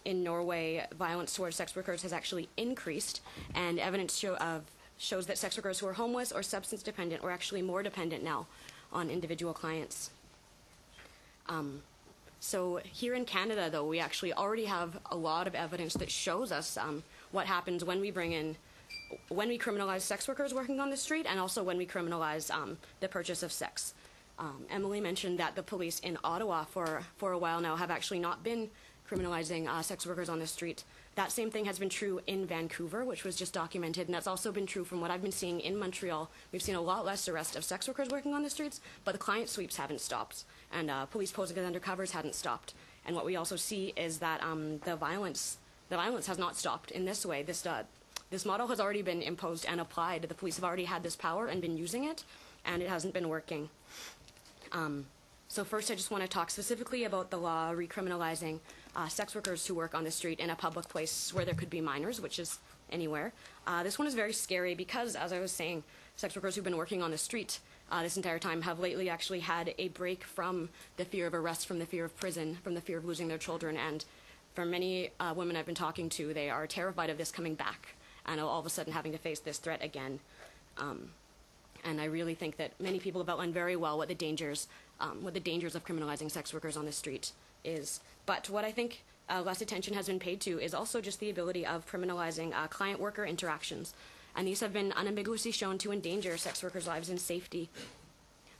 in Norway, violence towards sex workers has actually increased, and evidence shows that sex workers who are homeless or substance dependent are actually more dependent now on individual clients. So here in Canada, though, we actually already have a lot of evidence that shows us what happens when we criminalize sex workers working on the street, and also when we criminalize the purchase of sex. Emily mentioned that the police in Ottawa for a while now have actually not been criminalizing sex workers on the street. That same thing has been true in Vancouver, which was just documented, and that's also been true from what I've been seeing in Montreal. We've seen a lot less arrest of sex workers working on the streets, but the client sweeps haven't stopped, and police posing as undercovers hadn't stopped. And what we also see is that the violence has not stopped in this way. This model has already been imposed and applied. The police have already had this power and been using it, and it hasn't been working. So first, I just want to talk specifically about the law recriminalizing sex workers who work on the street in a public place where there could be minors, which is anywhere. This one is very scary because, as I was saying, sex workers who've been working on the street this entire time have lately actually had a break from the fear of arrest, from the fear of prison, from the fear of losing their children. And for many women I've been talking to, they are terrified of this coming back and all of a sudden having to face this threat again. And I really think that many people have outlined very well what the dangers of criminalizing sex workers on the street is. But what I think less attention has been paid to is also just the ability of criminalizing client-worker interactions. And these have been unambiguously shown to endanger sex workers' lives and safety.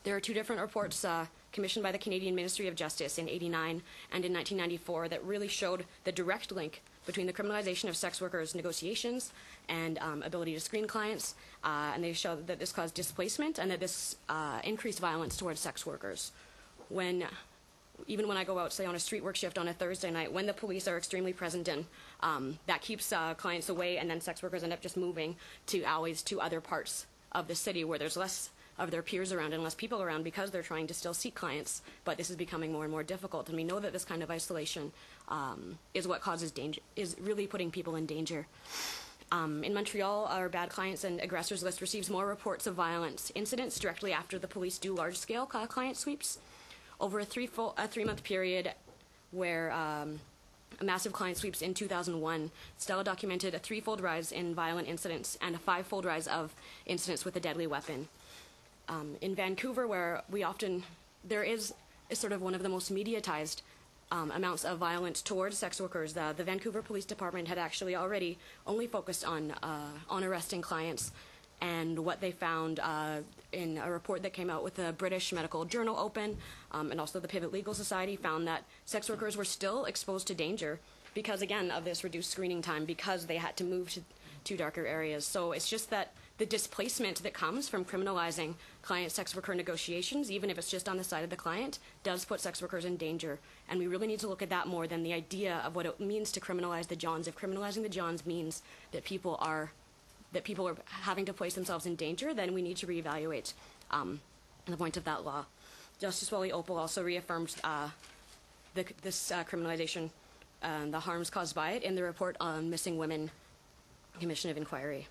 There are two different reports commissioned by the Canadian Ministry of Justice in '89 and in 1994 that really showed the direct link between the criminalization of sex workers' negotiations and ability to screen clients, and they show that this caused displacement and that this increased violence towards sex workers. Even when I go out, say, on a street work shift on a Thursday night, when the police are extremely present in, that keeps clients away, and then sex workers end up just moving to alleys to other parts of the city where there's less of their peers around and less people around because they're trying to still seek clients, but this is becoming more and more difficult, and we know that this kind of isolation is what causes danger, is really putting people in danger. In Montreal, our bad clients and aggressors list receives more reports of violence incidents directly after the police do large-scale client sweeps. Over a three-month period where a massive client sweeps in 2001, Stella documented a threefold rise in violent incidents and a fivefold rise of incidents with a deadly weapon. In Vancouver, where there is sort of one of the most mediatized amounts of violence towards sex workers, the Vancouver Police Department had actually already only focused on arresting clients. And what they found in a report that came out with the British Medical Journal Open and also the Pivot Legal Society found that sex workers were still exposed to danger because, again, of this reduced screening time, because they had to move to darker areas. So it's just that the displacement that comes from criminalizing client sex worker negotiations, even if it's just on the side of the client, does put sex workers in danger. And we really need to look at that more than the idea of what it means to criminalize the Johns. If criminalizing the Johns means that people are having to place themselves in danger, then we need to reevaluate the point of that law. Justice Wally Opal also reaffirmed this criminalization and the harms caused by it in the report on Missing Women Commission of Inquiry.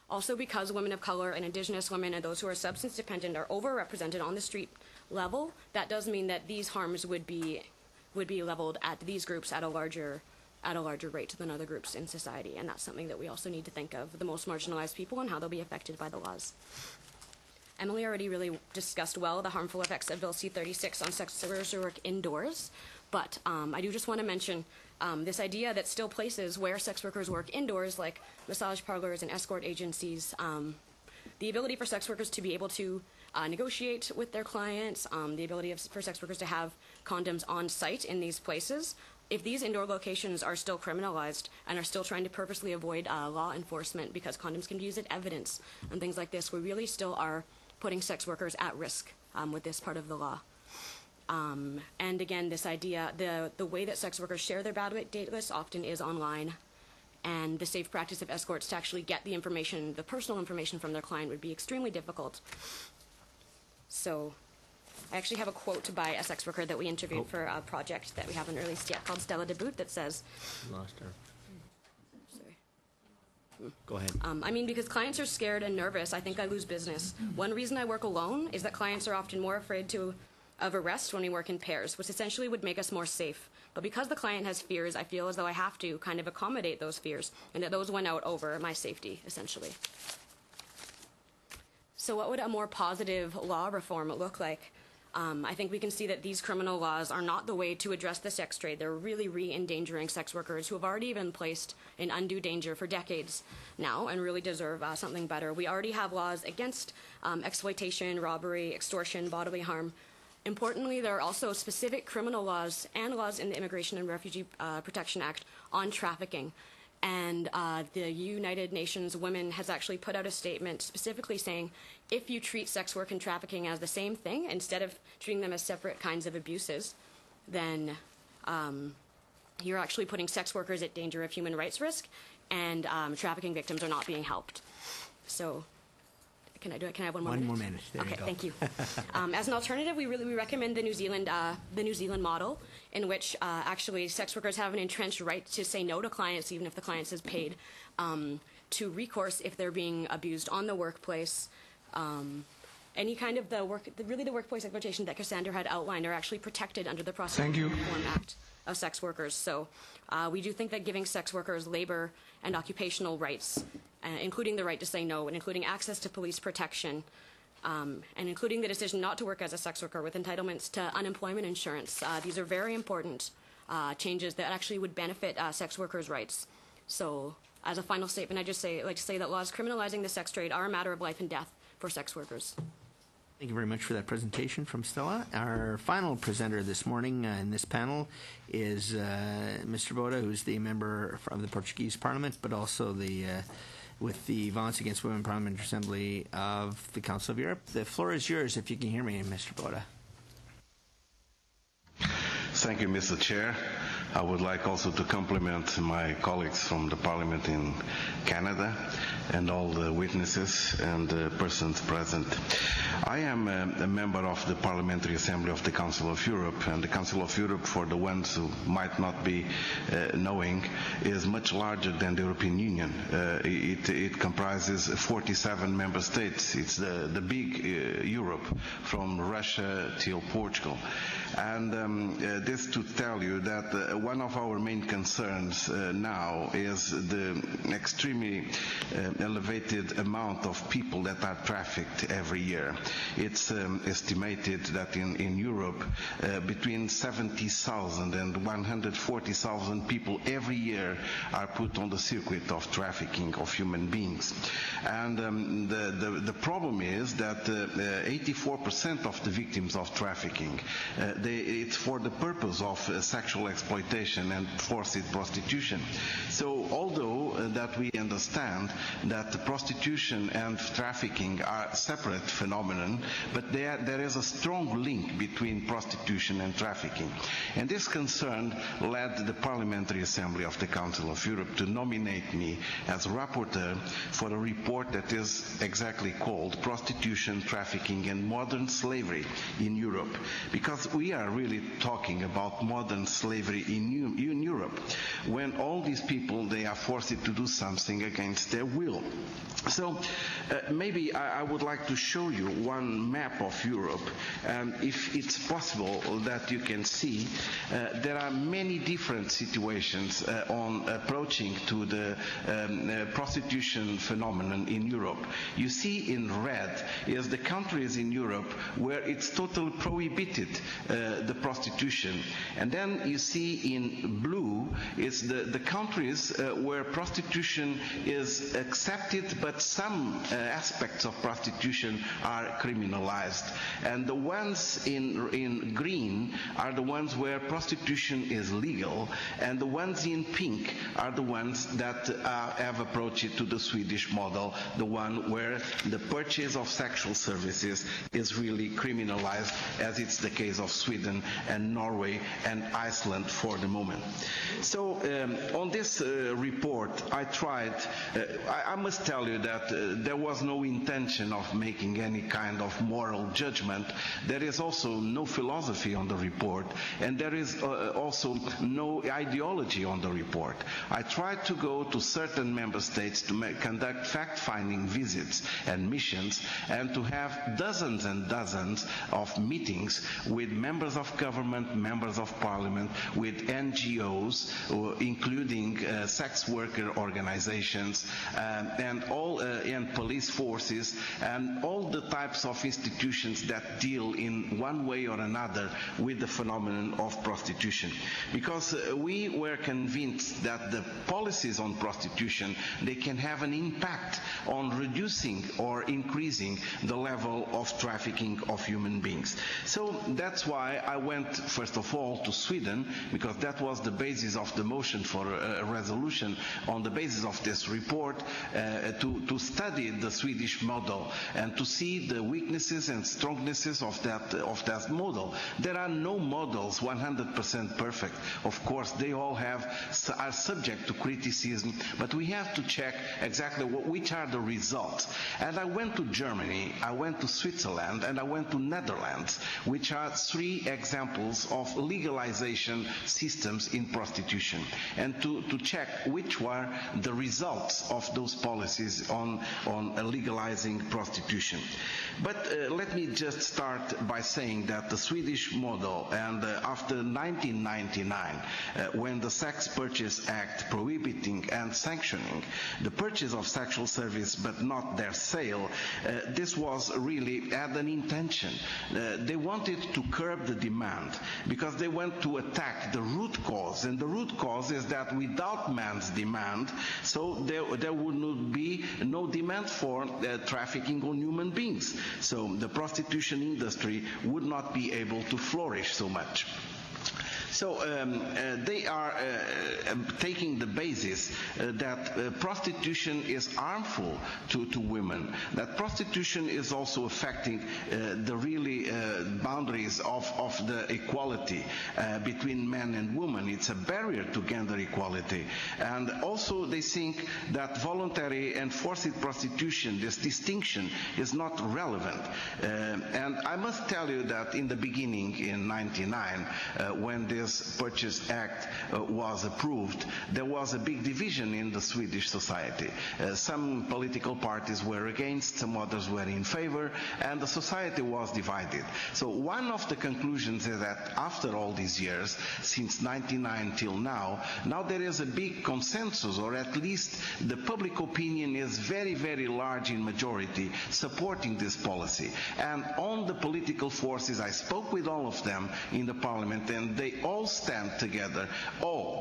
Also, because women of color and Indigenous women and those who are substance dependent are overrepresented on the street level, that does mean that these harms would be leveled at these groups at a larger rate than other groups in society, and that's something that we also need to think of, the most marginalized people and how they'll be affected by the laws. Emily already really discussed well the harmful effects of Bill C-36 on sex workers who work indoors, but I do just want to mention this idea that still places where sex workers work indoors, like massage parlors and escort agencies, the ability for sex workers to be able to negotiate with their clients, the ability for sex workers to have condoms on site in these places. If these indoor locations are still criminalized and are still trying to purposely avoid law enforcement because condoms can be used as evidence and things like this, we really still are putting sex workers at risk with this part of the law. And again, this idea, the way that sex workers share their bad date lists often is online, and the safe practice of escorts to actually get the information, the personal information from their client would be extremely difficult. So I actually have a quote by a sex worker that we interviewed for a project that we haven't released yet called Stella DeBoot that says, Lost her. sorry. Go ahead. I mean, because clients are scared and nervous, I think I lose business. One reason I work alone is that clients are often more afraid of arrest when we work in pairs, which essentially would make us more safe. But because the client has fears, I feel as though I have to kind of accommodate those fears, and that those went out over my safety, essentially. So what would a more positive law reform look like? I think we can see that these criminal laws are not the way to address the sex trade. They're really re-endangering sex workers who have already been placed in undue danger for decades now and really deserve something better. We already have laws against exploitation, robbery, extortion, bodily harm. Importantly, there are also specific criminal laws and laws in the Immigration and Refugee Protection Act on trafficking. And the United Nations Women has actually put out a statement specifically saying, if you treat sex work and trafficking as the same thing, instead of treating them as separate kinds of abuses, then you're actually putting sex workers at danger of human rights risk, and trafficking victims are not being helped. So, can I have one more minute? 1 more minute. There okay, you go. thank you. As an alternative, we recommend the New Zealand model, in which actually sex workers have an entrenched right to say no to clients, even if the client is paid, to recourse if they're being abused on the workplace. Any kind of the workplace exploitation that Cassandra had outlined are actually protected under the Prostitution Reform Act of sex workers. So we do think that giving sex workers labor and occupational rights, including the right to say no, and including access to police protection, and including the decision not to work as a sex worker with entitlements to unemployment insurance, these are very important changes that actually would benefit sex workers' rights. So as a final statement, I'd like to say that laws criminalizing the sex trade are a matter of life and death for sex workers. Thank you very much for that presentation from Stella. Our final presenter this morning in this panel is Mr. Boda, who's the member of the Portuguese Parliament, but also with the Violence Against Women Parliamentary Assembly of the Council of Europe. The floor is yours if you can hear me, Mr. Boda. Thank you, Mr. Chair. I would like also to compliment my colleagues from the Parliament in Canada and all the witnesses and persons present. I am a member of the Parliamentary Assembly of the Council of Europe, and the Council of Europe, for the ones who might not be knowing, is much larger than the European Union. It comprises 47 member states. It's the big Europe, from Russia till Portugal. And this to tell you that one of our main concerns now is the extremely elevated amount of people that are trafficked every year. It's estimated that in Europe between 70,000 and 140,000 people every year are put on the circuit of trafficking of human beings. And the problem is that 84% of the victims of trafficking, it's for the purpose of sexual exploitation and forced prostitution. So although that we understand that prostitution and trafficking are separate phenomenon, but there is a strong link between prostitution and trafficking. And this concern led the Parliamentary Assembly of the Council of Europe to nominate me as rapporteur for a report that is exactly called Prostitution, Trafficking and Modern Slavery in Europe. Because we are really talking about modern slavery in Europe, when all these people, they are forced to do something against their will. So maybe I would like to show you one map of Europe, and if it's possible that you can see, there are many different situations on approaching to the prostitution phenomenon in Europe. You see in red is the countries in Europe where it's totally prohibited, the prostitution. And then you see in blue is the countries where prostitution is accepted, but some aspects of prostitution are criminalized. And the ones in green are the ones where prostitution is legal, and the ones in pink are the ones that have approached to the Swedish model, the one where the purchase of sexual services is really criminalized, as it's the case of Sweden and Norway and Iceland for the moment. So on this report, I tried, I must tell you that there was no intention of making any kind of moral judgment. There is also no philosophy on the report, and there is also no ideology on the report. I tried to go to certain member states to conduct fact-finding visits and missions, and to have dozens and dozens of meetings with members of government, members of parliament, with NGOs, including sex worker organizations, and police forces, and all the types of institutions that deal in one way or another with the phenomenon of prostitution. Because we were convinced that the policies on prostitution, they can have an impact on reducing or increasing the level of trafficking of human beings. So that's why I went, first of all, to Sweden, because that was the basis of the motion for a resolution on the basis of this report, to study the Swedish model and to see the weaknesses and strongnesses of that model. There are no models 100% perfect. Of course, they all are subject to criticism, but we have to check exactly which are the results. And I went to Germany, I went to Switzerland, and I went to Netherlands, which are 3 examples of legalization systems in prostitution, and to check which were the results of those policies on legalizing prostitution. But let me just start by saying that the Swedish model, and after 1999, when the Sex Purchase Act prohibiting and sanctioning the purchase of sexual service but not their sale, this was really had an intention. They wanted to curb the demand because they want to attack the root cause, and the root cause is that without man's demand, so there would be no demand for trafficking on human beings. So the prostitution industry would not be able to flourish so much. So they are taking the basis that prostitution is harmful to women, that prostitution is also affecting the really boundaries of the equality between men and women. It's a barrier to gender equality. And also they think that voluntary and forced prostitution, this distinction, is not relevant. And I must tell you that in the beginning, in 1999, when this Purchase Act was approved, there was a big division in the Swedish society. Some political parties were against, some others were in favor, and the society was divided. So one of the conclusions is that after all these years, since 1999 till now there is a big consensus, or at least the public opinion is very, very large in majority supporting this policy. And on the political forces, I spoke with all of them in the parliament, and they all stand together.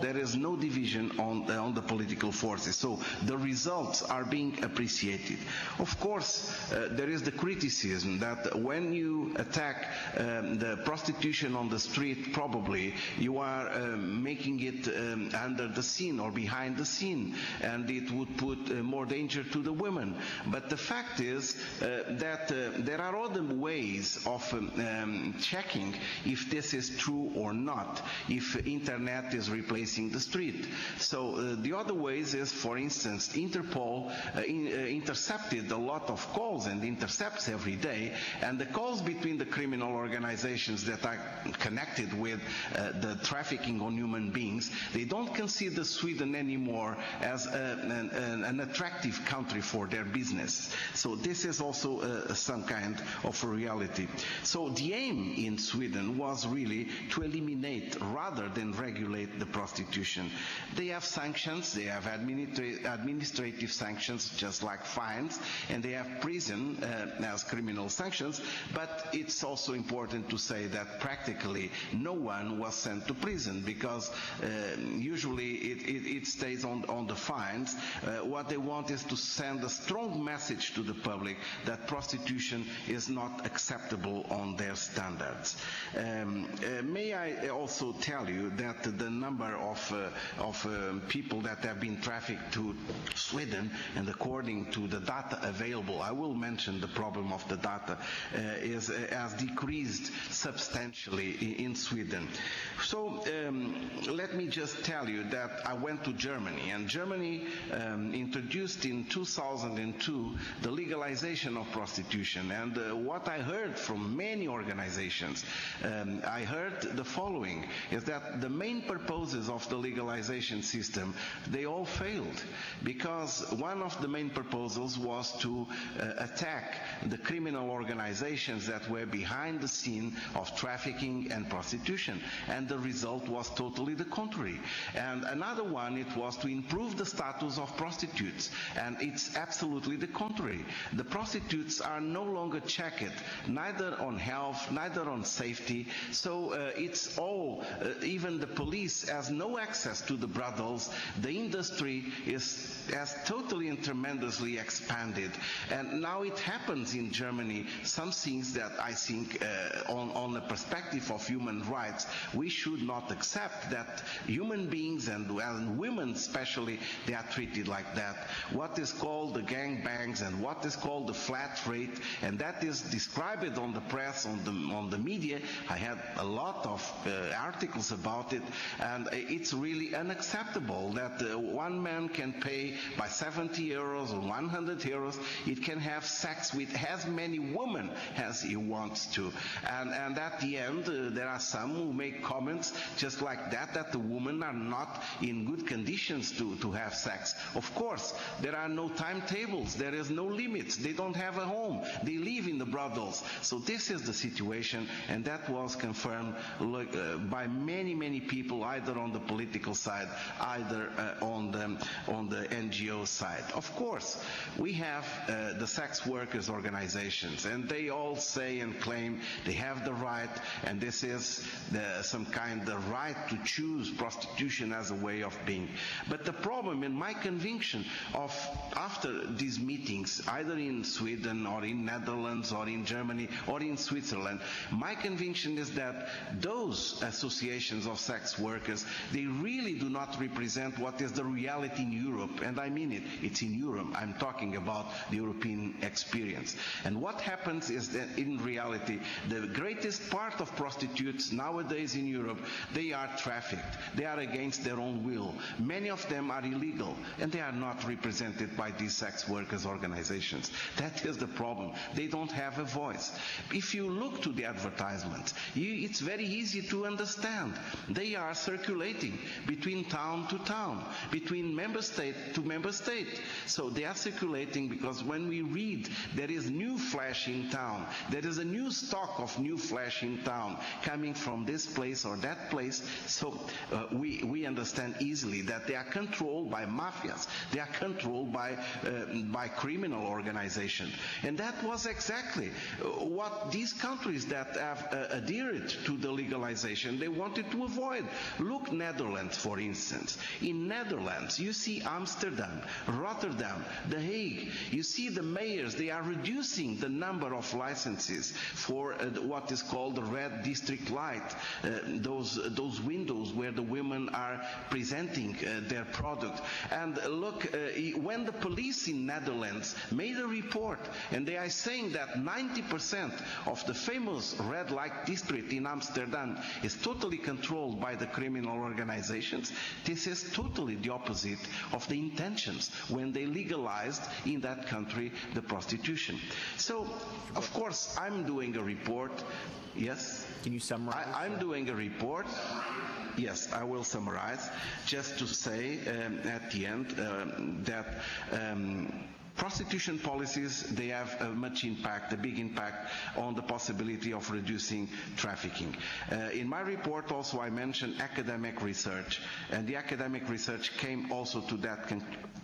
There is no division on the political forces. So the results are being appreciated. Of course, there is the criticism that when you attack the prostitution on the street, probably you are making it under the scene or behind the scene, and it would put more danger to the women. But the fact is that there are other ways of checking if this is true or not, if internet is replacing the street. So the other ways is, for instance, Interpol intercepted a lot of calls and intercepts every day, and the calls between the criminal organizations that are connected with the trafficking on human beings, they don't consider Sweden anymore as an attractive country for their business. So this is also some kind of a reality. So the aim in Sweden was really to eliminate rather than regulate the prostitution. They have sanctions, they have administrative sanctions just like fines, and they have prison as criminal sanctions, but it's also important to say that practically no one was sent to prison, because usually it stays on the fines. What they want is to send a strong message to the public that prostitution is not acceptable on their standards. May I also tell you that the number of people that have been trafficked to Sweden, and according to the data available, I will mention the problem of the data, has decreased substantially in Sweden. So let me just tell you that I went to Germany, and Germany introduced in 2002 the legalization of prostitution. And what I heard from many organizations, I heard the following, is that the main purposes of the legalization system, they all failed, because one of the main proposals was to attack the criminal organizations that were behind the scene of trafficking and prostitution, and the result was totally the contrary. And another one, it was to improve the status of prostitutes, and it's absolutely the contrary. The prostitutes are no longer checked, neither on health, neither on safety, so it's all, even the police has no access to the brothels. The industry has totally and tremendously expanded, and now it happens in Germany some things that I think on the perspective of human rights we should not accept, that human beings and women especially, they are treated like that. What is called the gangbangs and what is called the flat rate, and that is described on the press, on the media. I had a lot of articles about it, and it's really unacceptable that one man can pay by 70 euros or 100 euros, it can have sex with as many women as he wants to. And at the end, there are some who make comments just like that the women are not in good conditions to have sex. Of course, there are no timetables, there is no limits, they don't have a home, they live in the brothels. So this is the situation, and that was confirmed by many people, either on the political side, either on the NGO side. Of course, we have the sex workers organizations, and they all say and claim they have the right, and this is some kind of right to choose prostitution as a way of being. But the problem, in my conviction, of after these meetings, either in Sweden or in Netherlands or in Germany or in Switzerland, my conviction is that those associations of sex workers, they really do not represent what is the reality in Europe, and I mean it, it's in Europe. I'm talking about the European experience. And what happens is that in reality, the greatest part of prostitutes nowadays in Europe, they are trafficked. They are against their own will. Many of them are illegal, and they are not represented by these sex workers organizations. That is the problem. They don't have a voice. If you look to the advertisements, it's very easy to understand. They are circulating between town to town, between member state to member state. So they are circulating because when we read there is new flesh in town, there is a new stock of new flesh in town coming from this place or that place, so we understand easily that they are controlled by mafias, they are controlled by criminal organizations. And that was exactly what these countries that have adhered to the legalization, they wanted to avoid. Look, Netherlands, for instance. In Netherlands, you see Amsterdam, Rotterdam, The Hague. You see the mayors, they are reducing the number of licenses for what is called the red district light, those windows where the women are presenting their product. And look, when the police in Netherlands made a report, and they are saying that 90% of the famous red light district in Amsterdam is totally controlled by the criminal organizations, this is totally the opposite of the intentions when they legalized in that country the prostitution. So, of course, I'm doing a report. Yes? Can you summarize? I'm doing a report. Yes, I will summarize. Just to say at the end that prostitution policies, they have a big impact on the possibility of reducing trafficking. In my report also I mentioned academic research, and the academic research came also to that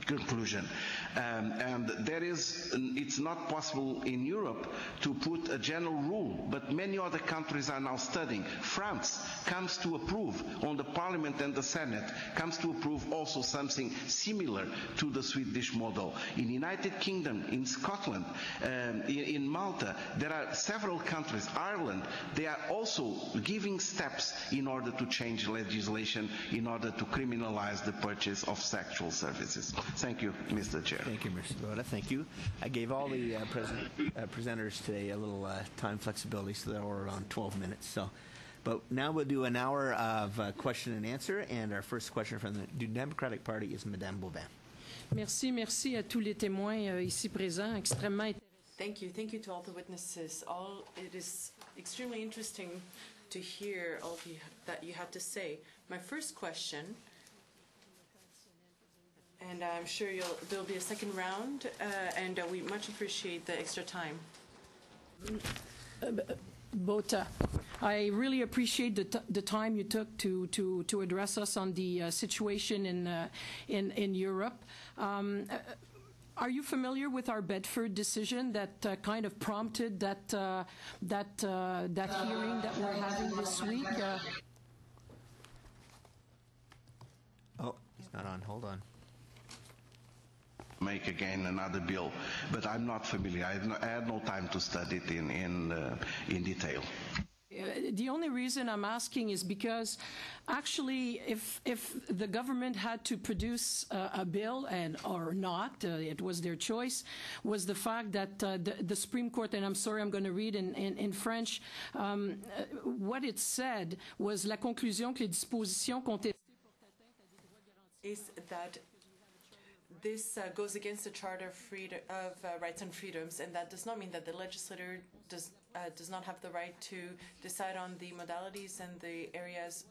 conclusion. And it's not possible in Europe to put a general rule, but many other countries are now studying. France comes to approve, on the Parliament and the Senate, comes to approve also something similar to the Swedish model. In the United Kingdom, in Scotland, in Malta, there are several countries, Ireland, they are also giving steps in order to change legislation, in order to criminalize the purchase of sexual services. Thank you, Mr. Chair. Thank you, Mr. Boda. Thank you. I gave all the presenters today a little time flexibility, so they were around 12 minutes. So But now we'll do an hour of question and answer, and our first question from the Democratic Party is Madame Beauvin. Merci à tous les témoins ici présents, extrêmement intéressants. Thank you to all the witnesses. It is extremely interesting to hear all that you had to say. My first question, and I'm sure there'll be a second round, and we much appreciate the extra time. Bota, I really appreciate the time you took to address us on the situation in Europe. Are you familiar with our Bedford decision that kind of prompted that hearing that we're having this week? Oh, he's not on. Hold on. Make again another bill, but I'm not familiar. I had no time to study it in detail. The only reason I'm asking is because actually if the government had to produce a bill or not, it was their choice, was the fact that the Supreme Court, and I'm sorry, I'm going to read in French, what it said was la conclusion que les dispositions contestées is that this goes against the Charter of Rights and Freedoms, and that does not mean that the legislator does not have the right to decide on the modalities and the areas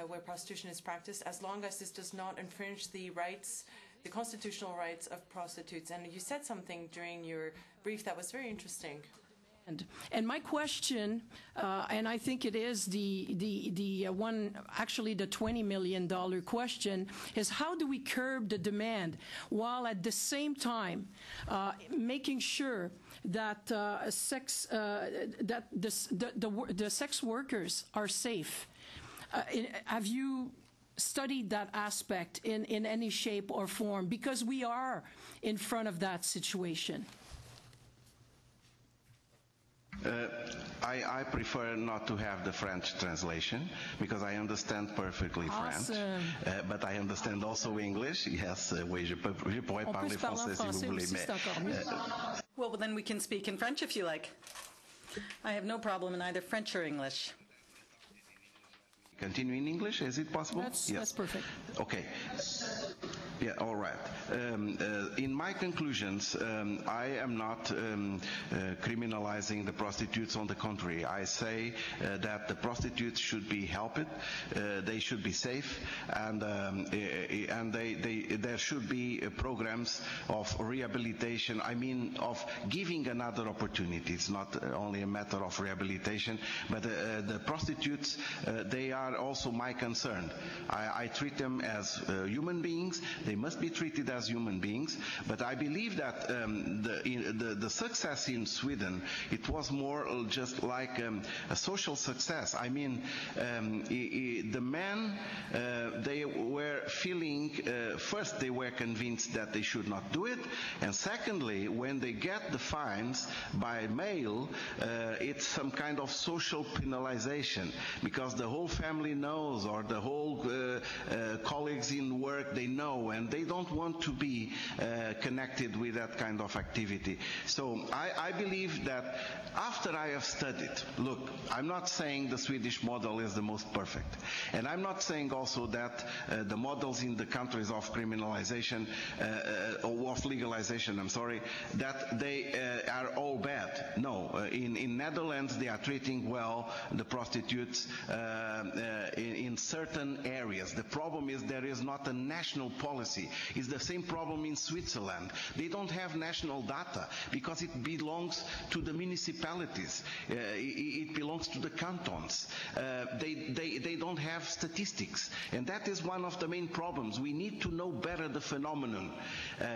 where prostitution is practiced, as long as this does not infringe the rights, the constitutional rights of prostitutes. And you said something during your brief that was very interesting. And my question, and I think it is the one, actually the $20 million question, is how do we curb the demand while at the same time making sure that the sex workers are safe? Have you studied that aspect in any shape or form? Because we are in front of that situation. I prefer not to have the French translation because I understand perfectly French, but I understand also English. Yes, oui, je pourrais parler français si vous voulez. Well, then we can speak in French if you like. I have no problem in either French or English. Continue in English, is it possible? That's perfect. Okay. Yeah, all right. In my conclusions, I am not criminalizing the prostitutes. On the contrary, I say that the prostitutes should be helped, they should be safe, and there should be programs of rehabilitation. I mean, of giving another opportunity. It's not only a matter of rehabilitation, but the prostitutes, they are also my concern. I treat them as human beings. They must be treated as human beings, but I believe that the success in Sweden, it was more just like a social success. I mean, the men, they were feeling, first they were convinced that they should not do it, and secondly, when they get the fines by mail, it's some kind of social penalization, because the whole family knows, or the whole colleagues in work, they know, and they don't want to be connected with that kind of activity. So I believe that after I have studied, look, I'm not saying the Swedish model is the most perfect, and I'm not saying also that the models in the countries of criminalization or of legalization, I'm sorry, that they are all bad. No, in Netherlands they are treating well the prostitutes in certain areas. The problem is there is not a national policy. It's the same problem in Switzerland. They don't have national data because it belongs to the municipalities. It belongs to the cantons. They don't have statistics, and that is one of the main problems. We need to know better the phenomenon.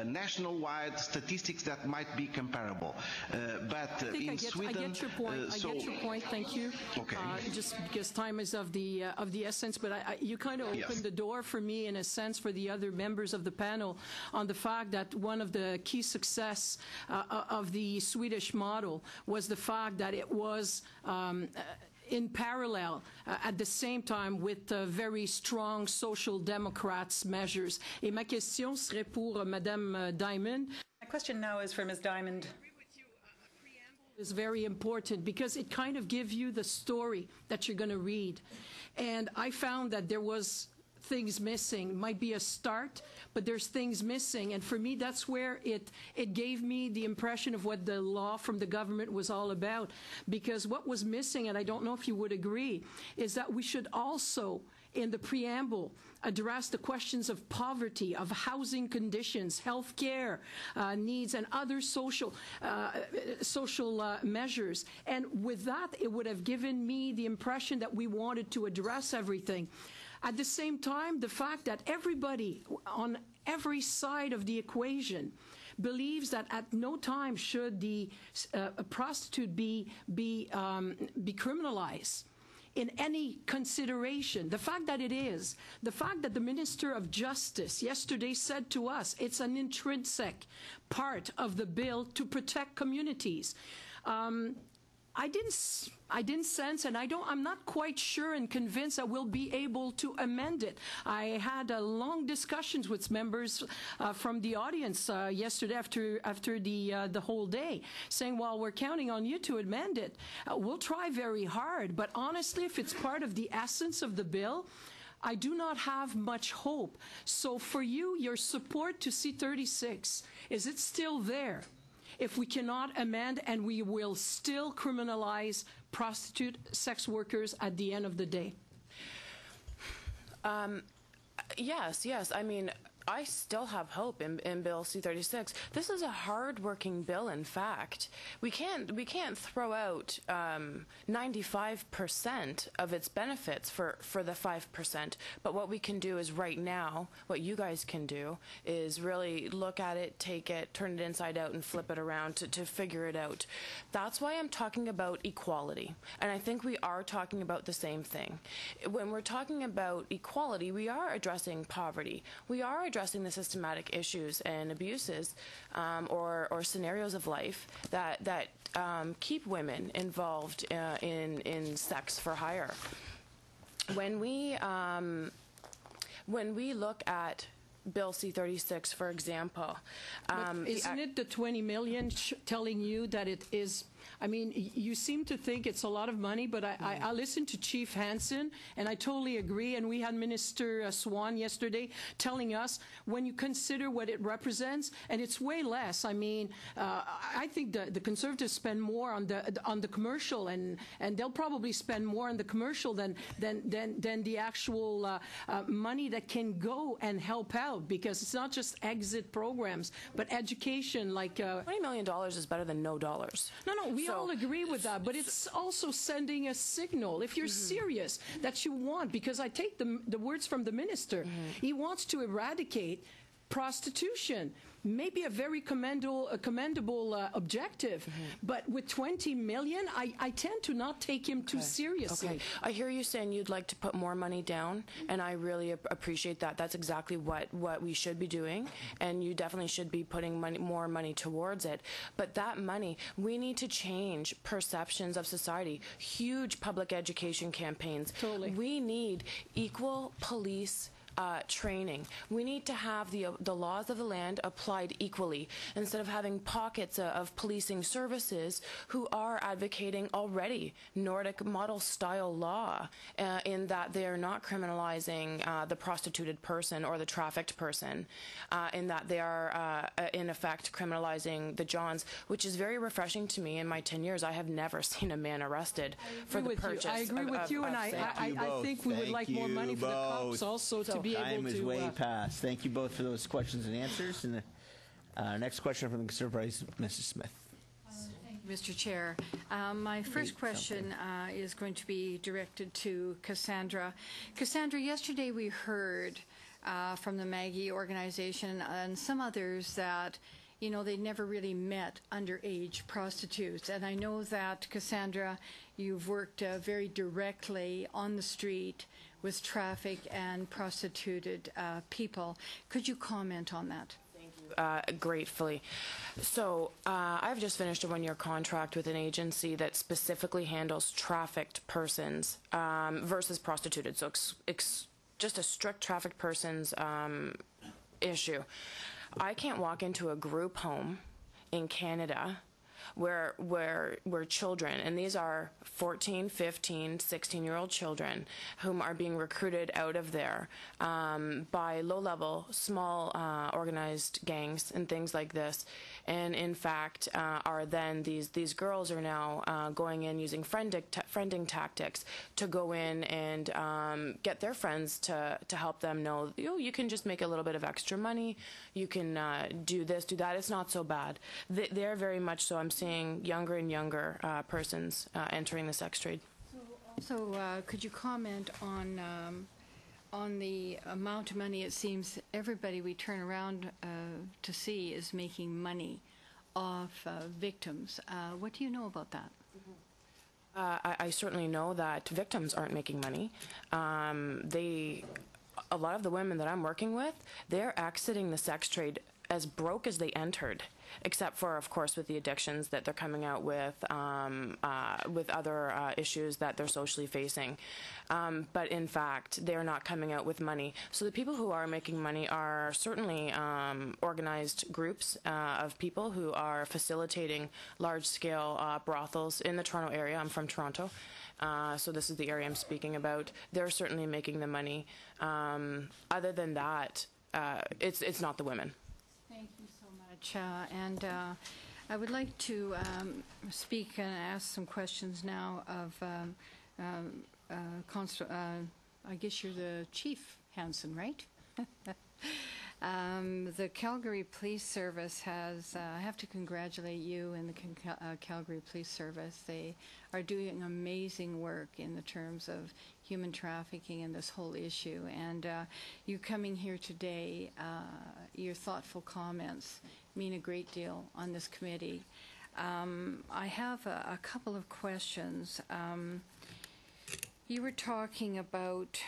National-wide statistics that might be comparable. But in Sweden, I get your point. I get your point. Thank you. Okay. Just because time is of the essence, but you kind of opened the door for me, in a sense, for the other members of the panel, on the fact that one of the key success of the Swedish model was the fact that it was in parallel at the same time with very strong social democrats measures. Et ma question serait pour Madame Diamond. My question now is for Ms. Diamond. is very important because it kind of gives you the story that you're going to read. And I found that there was things missing. Might be a start, but there's things missing. And for me, that's where it gave me the impression of what the law from the government was all about. Because what was missing, and I don't know if you would agree, is that we should also, in the preamble, address the questions of poverty, of housing conditions, health care needs, and other social measures. And with that, it would have given me the impression that we wanted to address everything. At the same time, the fact that everybody on every side of the equation believes that at no time should a prostitute be criminalized in any consideration. The fact that it is, the fact that the Minister of Justice yesterday said to us it's an intrinsic part of the bill to protect communities. I didn't sense, and I'm not quite sure and convinced that we'll be able to amend it. I had long discussions with members from the audience yesterday after the whole day, saying, well, we're counting on you to amend it. We'll try very hard, but honestly, if it's part of the essence of the bill, I do not have much hope. So for you, your support to C-36, is it still there? If we cannot amend, and we will still criminalize prostitute sex workers at the end of the day? Yes. I mean, I still have hope in Bill C-36. This is a hard-working bill, in fact. We can't throw out 95% of its benefits for the 5%, but what we can do is right now, what you guys can do is really look at it, take it, turn it inside out, and flip it around to figure it out. That's why I'm talking about equality, and I think we are talking about the same thing. When we're talking about equality, we are addressing poverty. We are addressing the systematic issues and abuses or scenarios of life that keep women involved in sex for hire. When we look at Bill C-36, for example, isn't it the 20 million telling you that it is? I mean, you seem to think it's a lot of money, but I listened to Chief Hansen, and I totally agree. And we had Minister Swan yesterday telling us when you consider what it represents, and it's way less. I mean, I think the Conservatives spend more on the commercial, and they'll probably spend more on the commercial than the actual money that can go and help out, because it's not just exit programs, but education. Like $20 million is better than no dollars. No, we all agree with that, but it's also sending a signal. If you're serious that you want, because I take the words from the minister, he wants to eradicate prostitution. Maybe a very commendable objective, but with 20 million, I tend to not take him too seriously. Okay. I hear you saying you'd like to put more money down, and I really appreciate that. That's exactly what we should be doing, and you definitely should be putting more money towards it. But that money, we need to change perceptions of society. Huge public education campaigns. Totally. We need equal police training. We need to have the laws of the land applied equally, instead of having pockets of policing services who are advocating already Nordic model style law in that they are not criminalizing the prostituted person or the trafficked person, in that they are in effect criminalizing the Johns, which is very refreshing to me. In my 10 years, I have never seen a man arrested for the purchase. I agree with you, and I think we would like more money for the cops also to be able to. Time is way past. Thank you both for those questions and answers. And the next question from the Conservative Party, Mrs. Smith. Thank you, Mr. Chair. My first question is going to be directed to Cassandra. Cassandra, yesterday we heard from the Maggie organization and some others that they never really met underage prostitutes. And I know that, Cassandra, you've worked very directly on the street with trafficked and prostituted people. Could you comment on that? Thank you. Gratefully. So I've just finished a one-year contract with an agency that specifically handles trafficked persons versus prostituted. So just a strict trafficked persons issue. I can't walk into a group home in Canada where children, and these are 14, 15, 16-year-old children, whom are being recruited out of there by low-level, small organized gangs and things like this. And in fact, are then these girls are now going in using friending tactics to go in and get their friends to help them know, you can just make a little bit of extra money, you can do this, do that, it's not so bad. They're very much so. I'm seeing younger and younger persons entering the sex trade. So could you comment on the amount of money? It seems everybody we turn around to see is making money off victims. What do you know about that? I certainly know that victims aren't making money. A lot of the women that I'm working with, they're exiting the sex trade as broke as they entered, except for, of course, with the addictions that they're coming out with other issues that they're socially facing. But in fact, they're not coming out with money. So the people who are making money are certainly organized groups of people who are facilitating large-scale brothels in the Toronto area. I'm from Toronto. So this is the area I'm speaking about. They're certainly making the money. Other than that, it's not the women. Thank you so much. And I would like to speak and ask some questions now of, I guess you're the Chief Hansen, right? The Calgary Police Service has, I have to congratulate you and the Calgary Police Service. They are doing amazing work in the terms of human trafficking and this whole issue. And you coming here today, your thoughtful comments mean a great deal on this committee. I have a couple of questions. You were talking about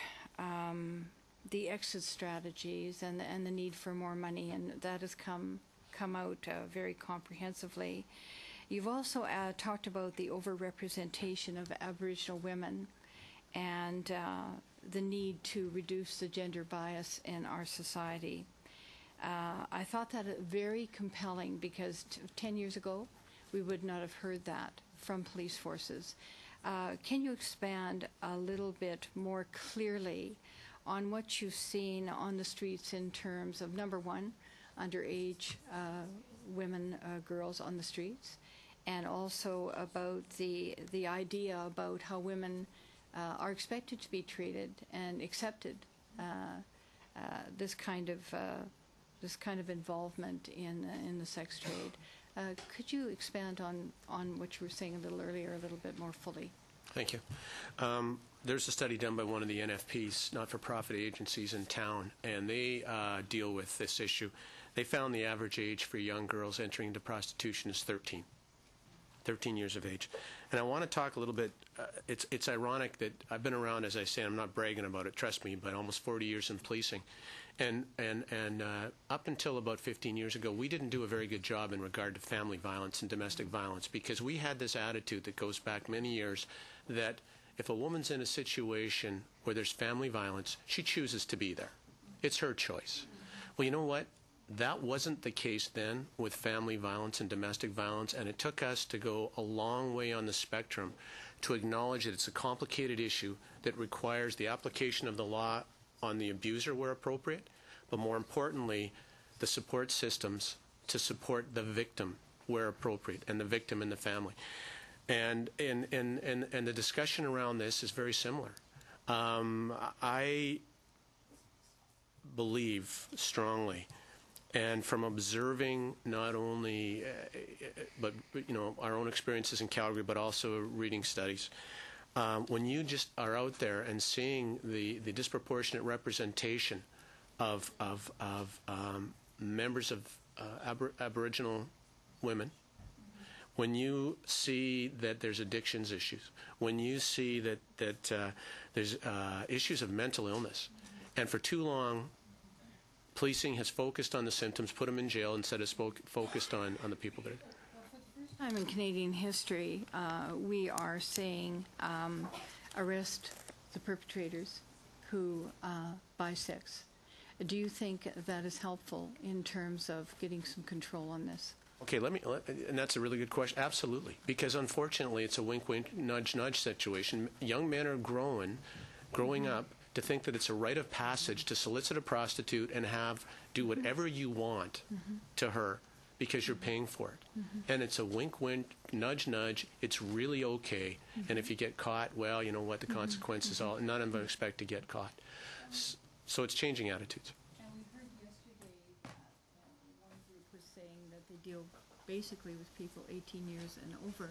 the exit strategies and the need for more money, and that has come out very comprehensively. You've also talked about the overrepresentation of Aboriginal women and the need to reduce the gender bias in our society. I thought that very compelling because 10 years ago we would not have heard that from police forces. Can you expand a little bit more clearly on what you've seen on the streets in terms of, number one, underage women, girls on the streets, and also about the idea about how women are expected to be treated and accepted this kind of involvement in the sex trade. Could you expand on what you were saying a little earlier a little bit more fully? Thank you. There's a study done by one of the NFPs, not-for-profit agencies in town, and they deal with this issue. They found the average age for young girls entering into prostitution is 13 years of age. And I want to talk a little bit, it's ironic that I've been around, as I say, I'm not bragging about it, trust me, but almost 40 years in policing. And up until about 15 years ago, we didn't do a very good job in regard to family violence and domestic violence because we had this attitude that goes back many years that if a woman's in a situation where there's family violence, she chooses to be there. It's her choice. Well, you know what? That wasn't the case then with family violence and domestic violence, and it took us to go a long way on the spectrum to acknowledge that it's a complicated issue that requires the application of the law on the abuser where appropriate, but more importantly, the support systems to support the victim where appropriate, and the victim and the family. And the discussion around this is very similar. I believe strongly, and from observing not only but our own experiences in Calgary, but also reading studies, when you just are out there and seeing the disproportionate representation of members of Aboriginal women, when you see that there's addictions issues, when you see that there's issues of mental illness, and for too long, policing has focused on the symptoms, put them in jail, instead of focused on the people that are. For the first time in Canadian history, we are saying arrest the perpetrators who buy sex. Do you think that is helpful in terms of getting some control on this? Okay, and that's a really good question. Absolutely, because unfortunately, it's a wink, wink, nudge, nudge situation. Young men are growing up to think that it's a rite of passage to solicit a prostitute and do whatever you want to her because you're paying for it. And it's a wink, wink, nudge, nudge. It's really okay. And if you get caught, well, you know what, the consequences all. None of them expect to get caught. So it's changing attitudes. And we heard yesterday that one group was saying that they deal basically with people 18 years and over.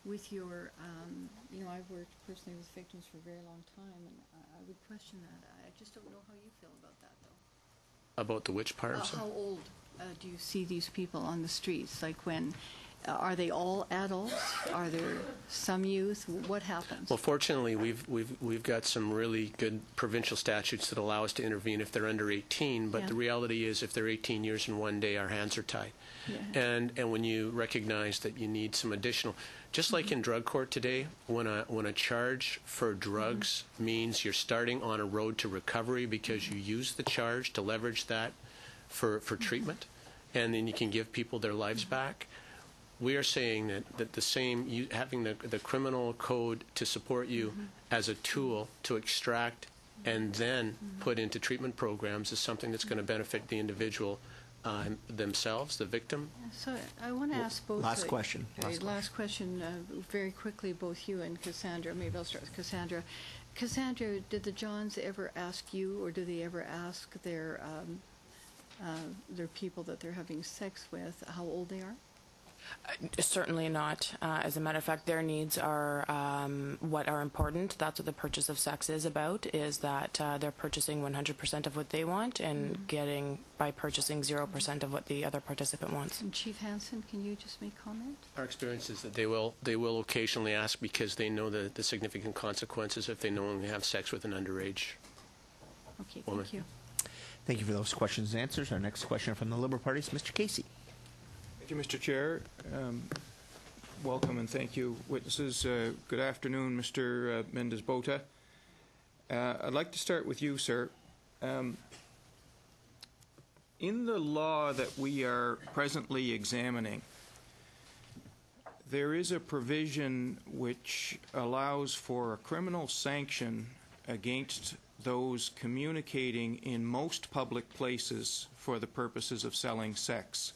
With your, I've worked personally with victims for a very long time, and I would question that. I just don't know how you feel about that, though. About the which part? How old do you see these people on the streets? Like when, are they all adults? Are there some youth? What happens? Well, fortunately, we've got some really good provincial statutes that allow us to intervene if they're under 18. But the reality is, if they're 18 years and one day, our hands are tied. Yeah. And when you recognize that you need some additional, just like in drug court today, when a charge for drugs means you're starting on a road to recovery because you use the charge to leverage that for treatment, and then you can give people their lives back. We are saying that the same, having the criminal code to support you as a tool to extract and then put into treatment programs is something that's going to benefit the individual themselves, the victim. So I want to ask both. Last question. Last question, very quickly, both you and Cassandra. Maybe I'll start with Cassandra. Cassandra, did the Johns ever ask you, or do they ever ask their people that they're having sex with how old they are? Certainly not. As a matter of fact, their needs are what are important. That's what the purchase of sex is about, is that they're purchasing 100% of what they want and getting, by purchasing 0% of what the other participant wants. And Chief Hansen, can you just make comment? Our experience is that they will occasionally ask because they know the significant consequences if they knowingly have sex with an underage woman. Thank you. Thank you for those questions and answers. Our next question from the Liberal Party is Mr. Casey. Thank you, Mr. Chair. Welcome and thank you, witnesses. Good afternoon, Mr. Mendes-Bota. I'd like to start with you, sir. In the law that we are presently examining, there is a provision which allows for a criminal sanction against those communicating in most public places for the purposes of selling sex.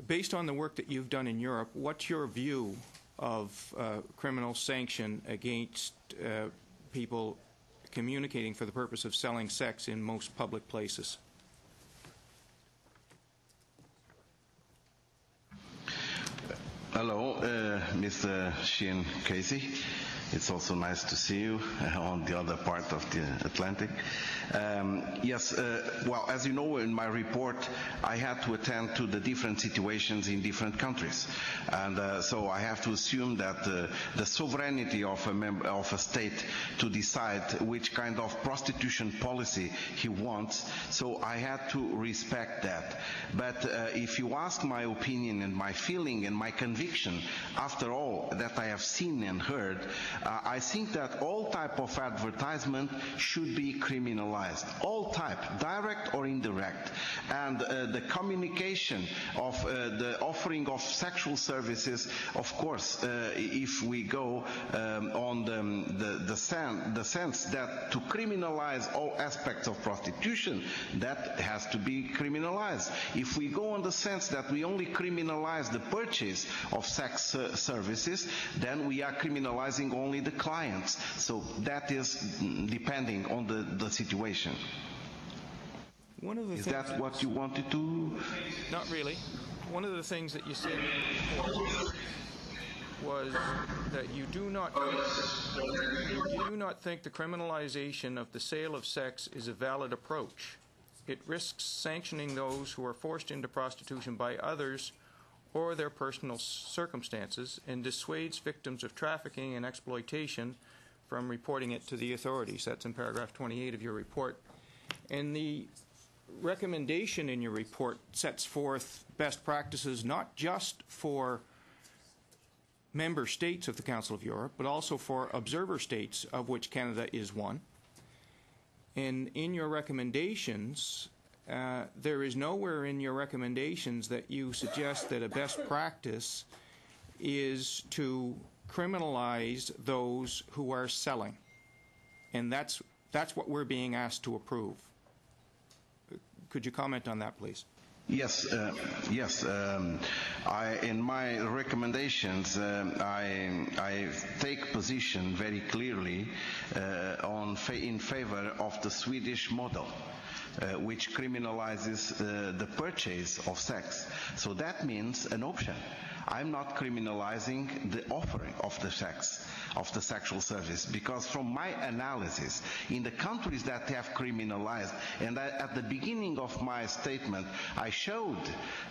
Based on the work that you've done in Europe, what's your view of criminal sanction against people communicating for the purpose of selling sex in most public places? Hello, Mr. Shane Casey. It's also nice to see you on the other part of the Atlantic. Well, as you know, in my report, I had to attend to the different situations in different countries. And so I have to assume that the sovereignty of a state to decide which kind of prostitution policy he wants, so I had to respect that. But if you ask my opinion and my feeling and my conviction, after all that I have seen and heard, I think that all type of advertisement should be criminalized. All type, direct or indirect. And the communication of the offering of sexual services, of course, if we go on the sense that to criminalize all aspects of prostitution, that has to be criminalized. If we go on the sense that we only criminalize the purchase of sex services, then we are criminalizing only the clients. So that is depending on the situation. Is that what you wanted to? Not really. One of the things that you said was that you do not think the criminalization of the sale of sex is a valid approach. It risks sanctioning those who are forced into prostitution by others or their personal circumstances, and dissuades victims of trafficking and exploitation from reporting it to the authorities. That's in paragraph 28 of your report. And the recommendation in your report sets forth best practices not just for member states of the Council of Europe, but also for observer states, of which Canada is one. And in your recommendations, there is nowhere in your recommendations that you suggest that a best practice is to criminalize those who are selling. And that's what we're being asked to approve. Could you comment on that, please? Yes, in my recommendations, I take position very clearly in favor of the Swedish model, which criminalizes the purchase of sex. So that means an option. I'm not criminalizing the offering of the sex, of the sexual service, because from my analysis, in the countries that have criminalized, and at the beginning of my statement, I showed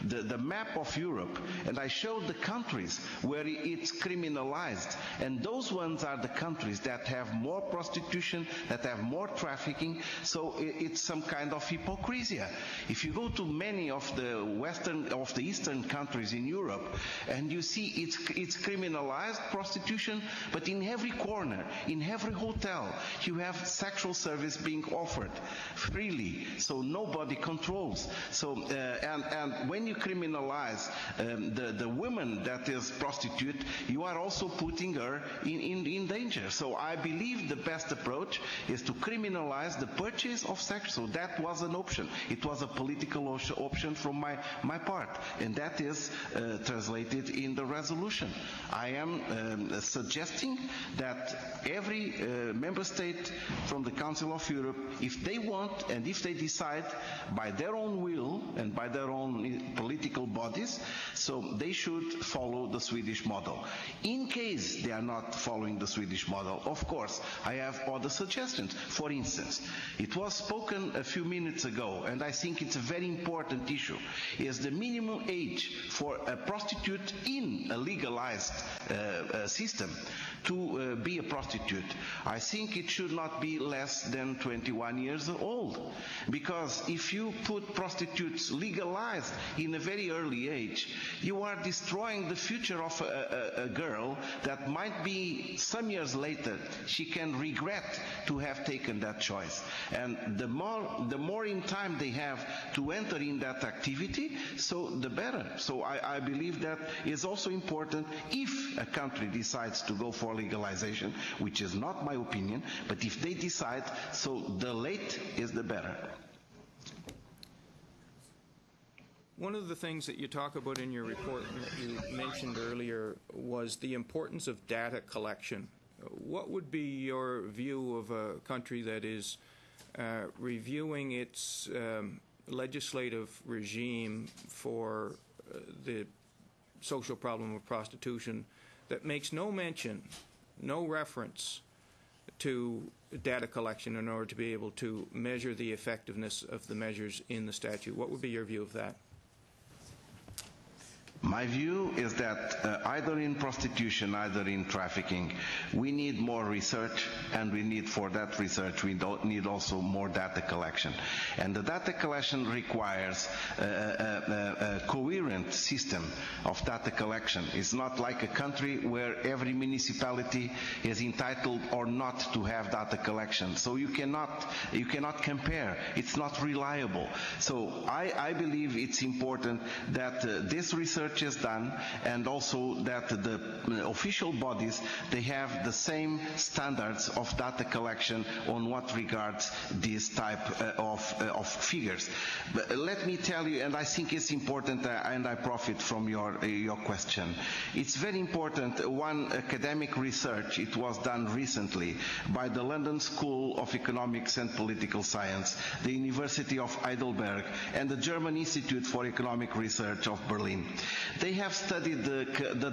the map of Europe, and I showed the countries where it's criminalized, and those ones are the countries that have more prostitution, that have more trafficking, so it's some kind of hypocrisy. If you go to many of the eastern countries in Europe, and you see it's criminalized prostitution, but in every corner, in every hotel, you have sexual service being offered freely, so nobody controls. So and when you criminalize the woman that is prostitute, you are also putting her in danger. So I believe the best approach is to criminalize the purchase of sex. So that was an option. It was a political option from my part, and that is translated in the resolution. I am suggesting that every member state from the Council of Europe, if they want and if they decide by their own will and by their own political bodies, so they should follow the Swedish model. In case they are not following the Swedish model, of course, I have other suggestions. For instance, it was spoken a few minutes ago, and I think it's a very important issue, is the minimum age for a prostitute in a legalized system to be a prostitute. I think it should not be less than 21 years old, because if you put prostitutes legalized in a very early age, you are destroying the future of a girl that might be some years later she can regret to have taken that choice. And the more in time they have to enter in that activity, so the better. So I believe that is also important if a country decides to go for legalization, which is not my opinion, but if they decide, so the late is the better. One of the things that you talk about in your report that you mentioned earlier was the importance of data collection. What would be your view of a country that is reviewing its legislative regime for the social problem of prostitution that makes no mention, no reference to data collection in order to be able to measure the effectiveness of the measures in the statute? What would be your view of that? My view is that either in prostitution, either in trafficking, we need more research, and we need, for that research, we need also more data collection. And the data collection requires a coherent system of data collection. It's not like a country where every municipality is entitled or not to have data collection. So you cannot compare. It's not reliable. So I believe it's important that this research is done, and also that the official bodies, they have the same standards of data collection on what regards this type of figures. But let me tell you, and I think it's important, and I profit from your question. It's very important. One academic research, it was done recently by the London School of Economics and Political Science, the University of Heidelberg, and the German Institute for Economic Research of Berlin. They have studied the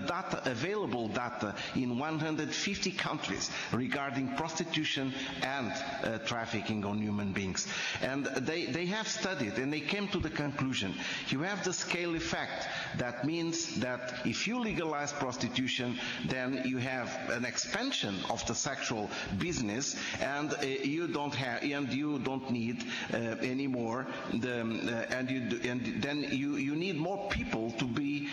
data, available data, in 150 countries regarding prostitution and trafficking on human beings. And they have studied, and they came to the conclusion, you have the scale effect. That means that if you legalize prostitution, then you have an expansion of the sexual business, and you don't need anymore, and then you need more people to be be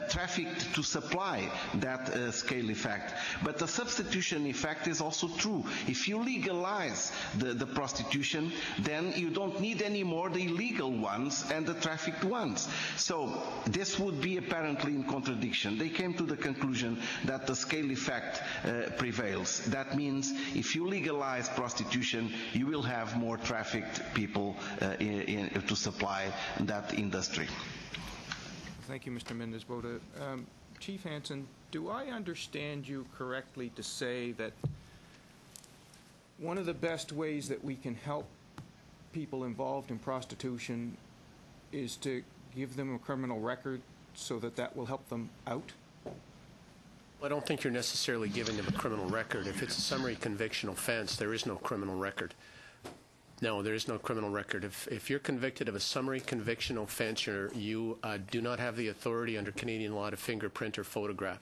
trafficked to supply that scale effect. But the substitution effect is also true. If you legalize the prostitution, then you don't need anymore the illegal ones and the trafficked ones. So this would be apparently in contradiction. They came to the conclusion that the scale effect prevails. That means if you legalize prostitution, you will have more trafficked people to supply that industry. Thank you, Mr. Mendez-Bota. Chief Hansen, do I understand you correctly to say that one of the best ways that we can help people involved in prostitution is to give them a criminal record so that that will help them out? I don't think you're necessarily giving them a criminal record. If it's a summary conviction offense, there is no criminal record. No, there is no criminal record. If you're convicted of a summary conviction offense, you do not have the authority under Canadian law to fingerprint or photograph.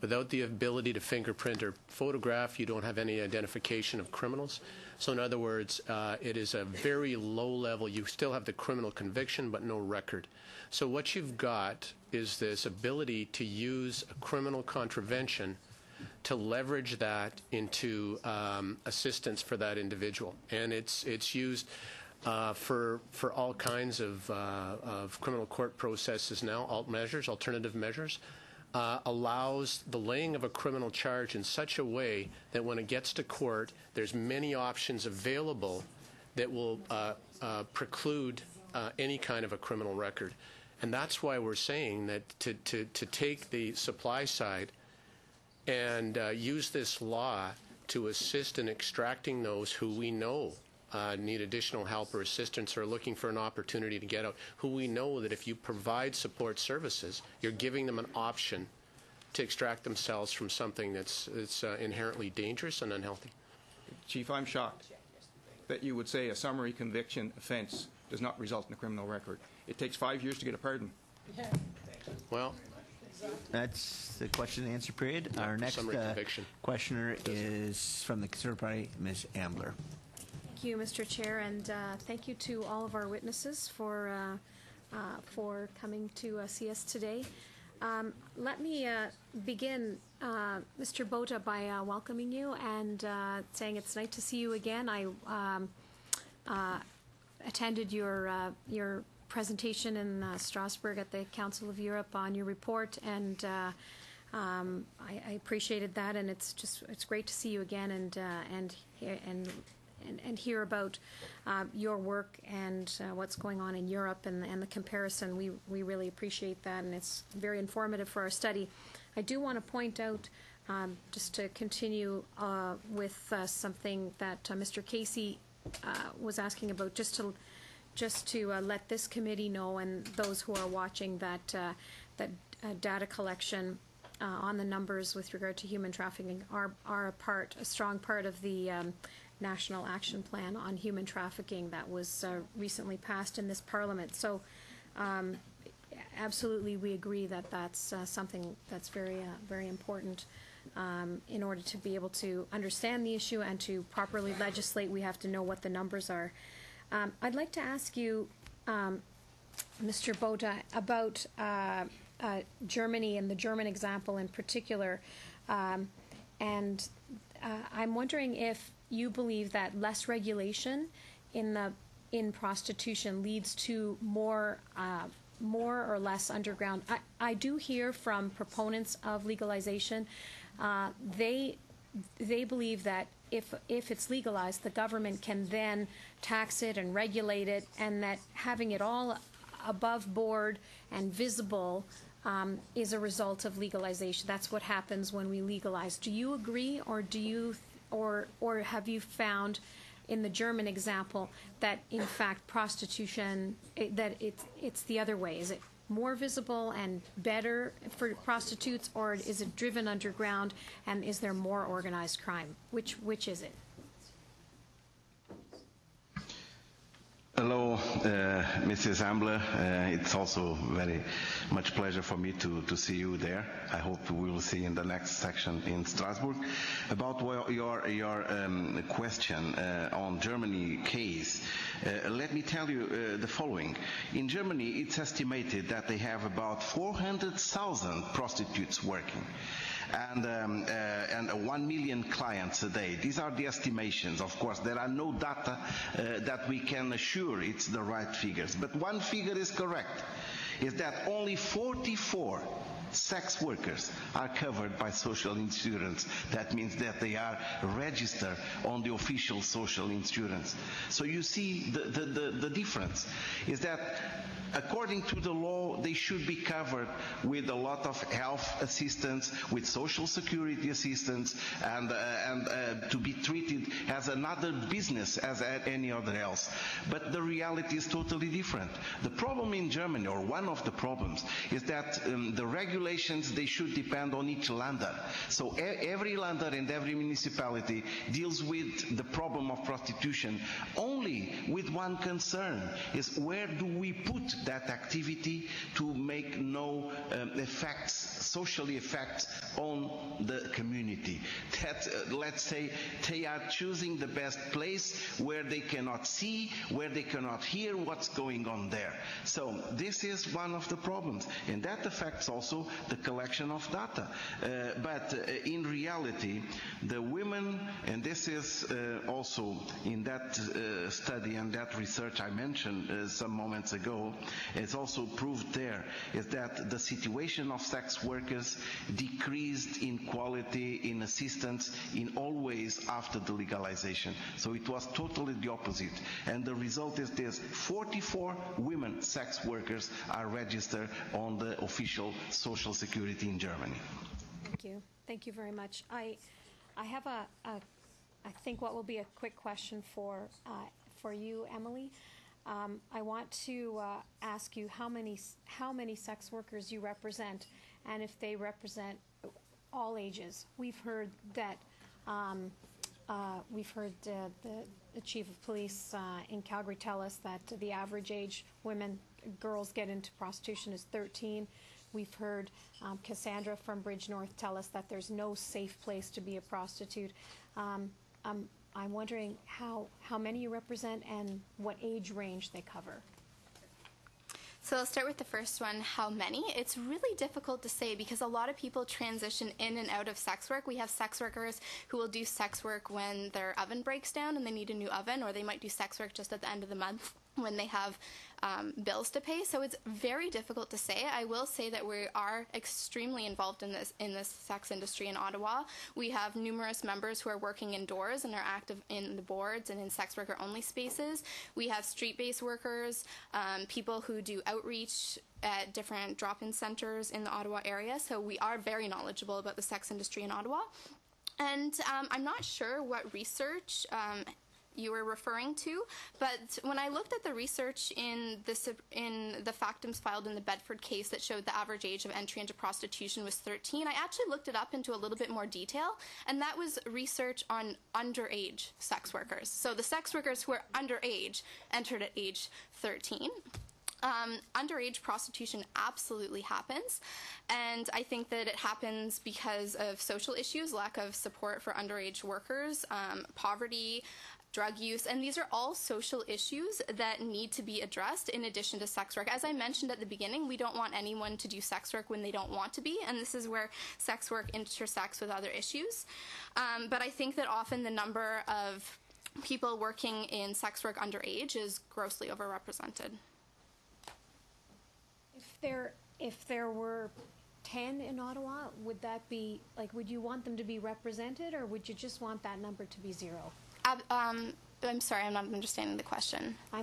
Without the ability to fingerprint or photograph, you don't have any identification of criminals. So in other words, it is a very low level. You still have the criminal conviction, but no record. So what you've got is this ability to use a criminal contravention to leverage that into assistance for that individual, and it's used for all kinds of criminal court processes now. Alternative measures, allows the laying of a criminal charge in such a way that when it gets to court, there's many options available that will preclude any kind of a criminal record, and that's why we're saying that to take the supply side and use this law to assist in extracting those who we know need additional help or assistance or are looking for an opportunity to get out, who we know that if you provide support services, you're giving them an option to extract themselves from something that's inherently dangerous and unhealthy. Chief, I'm shocked that you would say a summary conviction offense does not result in a criminal record. It takes 5 years to get a pardon. Well, that's the question and answer period. Our next questioner is from the Conservative Party, Ms. Ambler. Thank you, Mr. Chair, and thank you to all of our witnesses for coming to see us today. Let me begin, Mr. Bota, by welcoming you and saying it's nice to see you again. I attended your presentation in Strasbourg at the Council of Europe on your report, and I appreciated that, and it's great to see you again and hear about your work and what's going on in Europe and the comparison. We really appreciate that, and it's very informative for our study. I do want to point out, just to continue with something that Mr. Casey was asking about, just to let this committee know and those who are watching that data collection on the numbers with regard to human trafficking are a strong part of the National Action Plan on Human Trafficking that was recently passed in this Parliament. So absolutely we agree that that's something that's very important. In order to be able to understand the issue and to properly legislate, we have to know what the numbers are. I'd like to ask you, Mr. Bota, about Germany and the German example in particular. And I'm wondering if you believe that less regulation in prostitution leads to more or less underground. I do hear from proponents of legalization. They believe that if it's legalized, the government can then tax it and regulate it, and that having it all above board and visible is a result of legalization. That's what happens when we legalize. Do you agree, or do you, or have you found in the German example that in fact prostitution, that it's the other way? Is it more visible and better for prostitutes, or is it driven underground, and is there more organized crime? Which is it? Hello, Mrs. Ambler, it's also very much pleasure for me to see you there. I hope we will see you in the next section in Strasbourg. About your question on Germany case, let me tell you the following. In Germany, it's estimated that they have about 400,000 prostitutes working. And 1 million clients a day. These are the estimations. Of course, there are no data that we can assure it's the right figures. But one figure is correct, is that only 44 sex workers are covered by social insurance. That means that they are registered on the official social insurance. So you see the difference is that according to the law, they should be covered with a lot of health assistance, with social security assistance, and to be treated as another business as any other else. But the reality is totally different. The problem in Germany, or one of the problems, is that the regulations, they should depend on each Länder. So every Länder and every municipality deals with the problem of prostitution only with one concern, is where do we put that activity to make no socially effects on the community. That, let's say, they are choosing the best place where they cannot see, where they cannot hear what's going on there. So this is one of the problems, and that affects also the collection of data. But in reality, the women, and this is also in that study and that research I mentioned some moments ago, it's also proved there, is that the situation of sex workers decreased in quality, in assistance, in all ways after the legalization. So it was totally the opposite. And the result is this: 44 women sex workers are registered on the official social security in Germany. Thank you. Thank you very much. I have I think what will be a quick question for you, Emily. I want to ask you how many sex workers you represent, and if they represent all ages. We've heard that the chief of police in Calgary tell us that the average age girls get into prostitution is 13. We've heard Cassandra from Bridge North tell us that there's no safe place to be a prostitute. I'm wondering how many you represent and what age range they cover. So I'll start with the first one, how many? It's really difficult to say because a lot of people transition in and out of sex work. We have sex workers who will do sex work when their oven breaks down and they need a new oven, or they might do sex work just at the end of the month when they have bills to pay. So it's very difficult to say. I will say that we are extremely involved in this sex industry in Ottawa. We have numerous members who are working indoors and are active in the boards and in sex worker only spaces. We have street-based workers, people who do outreach at different drop-in centers in the Ottawa area. So we are very knowledgeable about the sex industry in Ottawa. And I'm not sure what research you were referring to, but when I looked at the research in the factums filed in the Bedford case that showed the average age of entry into prostitution was 13, I actually looked it up into a little bit more detail, and that was research on underage sex workers. So the sex workers who are underage entered at age 13. Underage prostitution absolutely happens, and I think that it happens because of social issues, lack of support for underage workers, poverty, drug use, and these are all social issues that need to be addressed in addition to sex work. As I mentioned at the beginning, we don't want anyone to do sex work when they don't want to be, and this is where sex work intersects with other issues. But I think that often the number of people working in sex work underage is grossly overrepresented. If there were 10 in Ottawa, would that be, like, would you want them to be represented, or would you just want that number to be 0? I'm sorry, I'm not understanding the question. I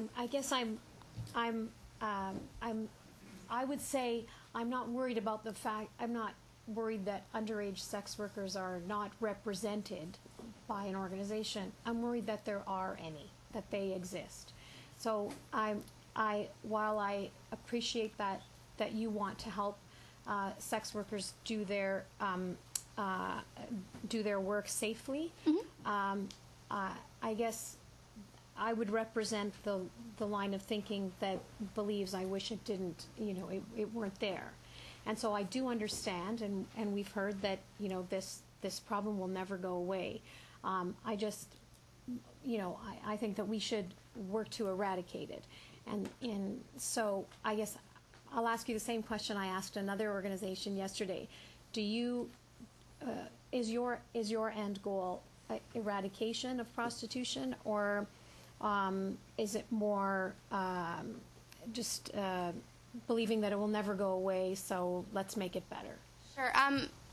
would say I'm not worried about the fact, I'm not worried that underage sex workers are not represented by an organization. I'm worried that there are any, that they exist. So while I appreciate that you want to help sex workers do their work safely, I guess I would represent the line of thinking that believes I wish it didn't, it weren't there. And so I do understand, and we've heard that, this problem will never go away. I just, I think that we should work to eradicate it. And so I guess I'll ask you the same question I asked another organization yesterday. Do you, is your end goal eradication of prostitution, or is it more just believing that it will never go away, so let's make it better? Sure.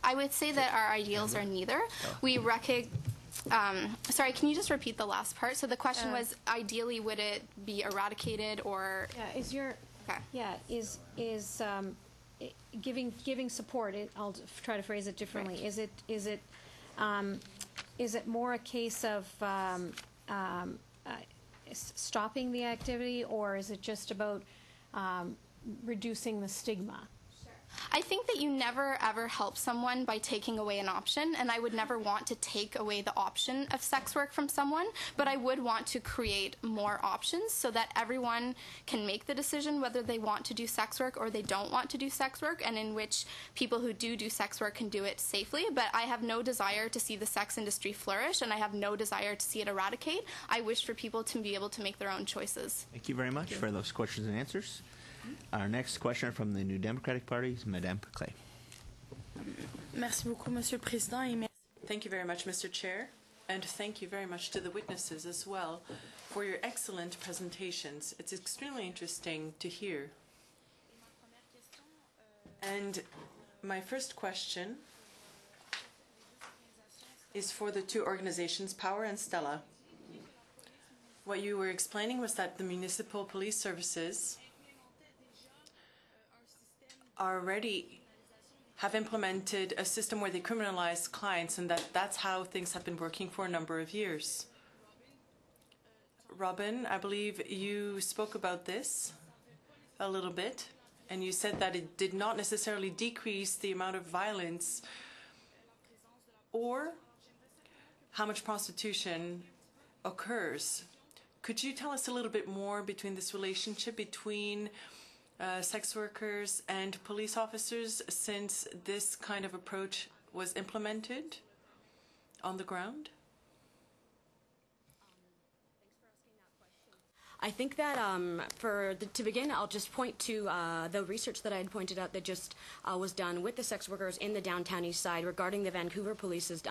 I would say that our ideals are neither. We sorry, can you just repeat the last part? So the question was, ideally, would it be eradicated, or? Yeah, is your, okay. Yeah, is giving support, I'll try to phrase it differently. Right. Is it more a case of stopping the activity, or is it just about reducing the stigma? I think that you never ever help someone by taking away an option, and I would never want to take away the option of sex work from someone, but I would want to create more options so that everyone can make the decision whether they want to do sex work or they don't want to do sex work, and in which people who do sex work can do it safely. But I have no desire to see the sex industry flourish, and I have no desire to see it eradicate. I wish for people to be able to make their own choices. Thank you very much for those questions and answers. Our next questioner from the New Democratic Party is Madame Clay. Merci beaucoup, Monsieur le Président, et merci. Thank you very much, Mr. Chair, and thank you very much to the witnesses as well for your excellent presentations. It's extremely interesting to hear. And my first question is for the two organizations, Power and Stella. What you were explaining was that the municipal police services already have implemented a system where they criminalize clients, and that's how things have been working for a number of years. Robin, I believe you spoke about this a little bit, and you said that it did not necessarily decrease the amount of violence or how much prostitution occurs. Could you tell us a little bit more between this relationship between sex workers and police officers since this kind of approach was implemented on the ground? I think that to begin, I'll just point to the research that I had pointed out that just was done with the sex workers in the downtown east side regarding the Vancouver Police's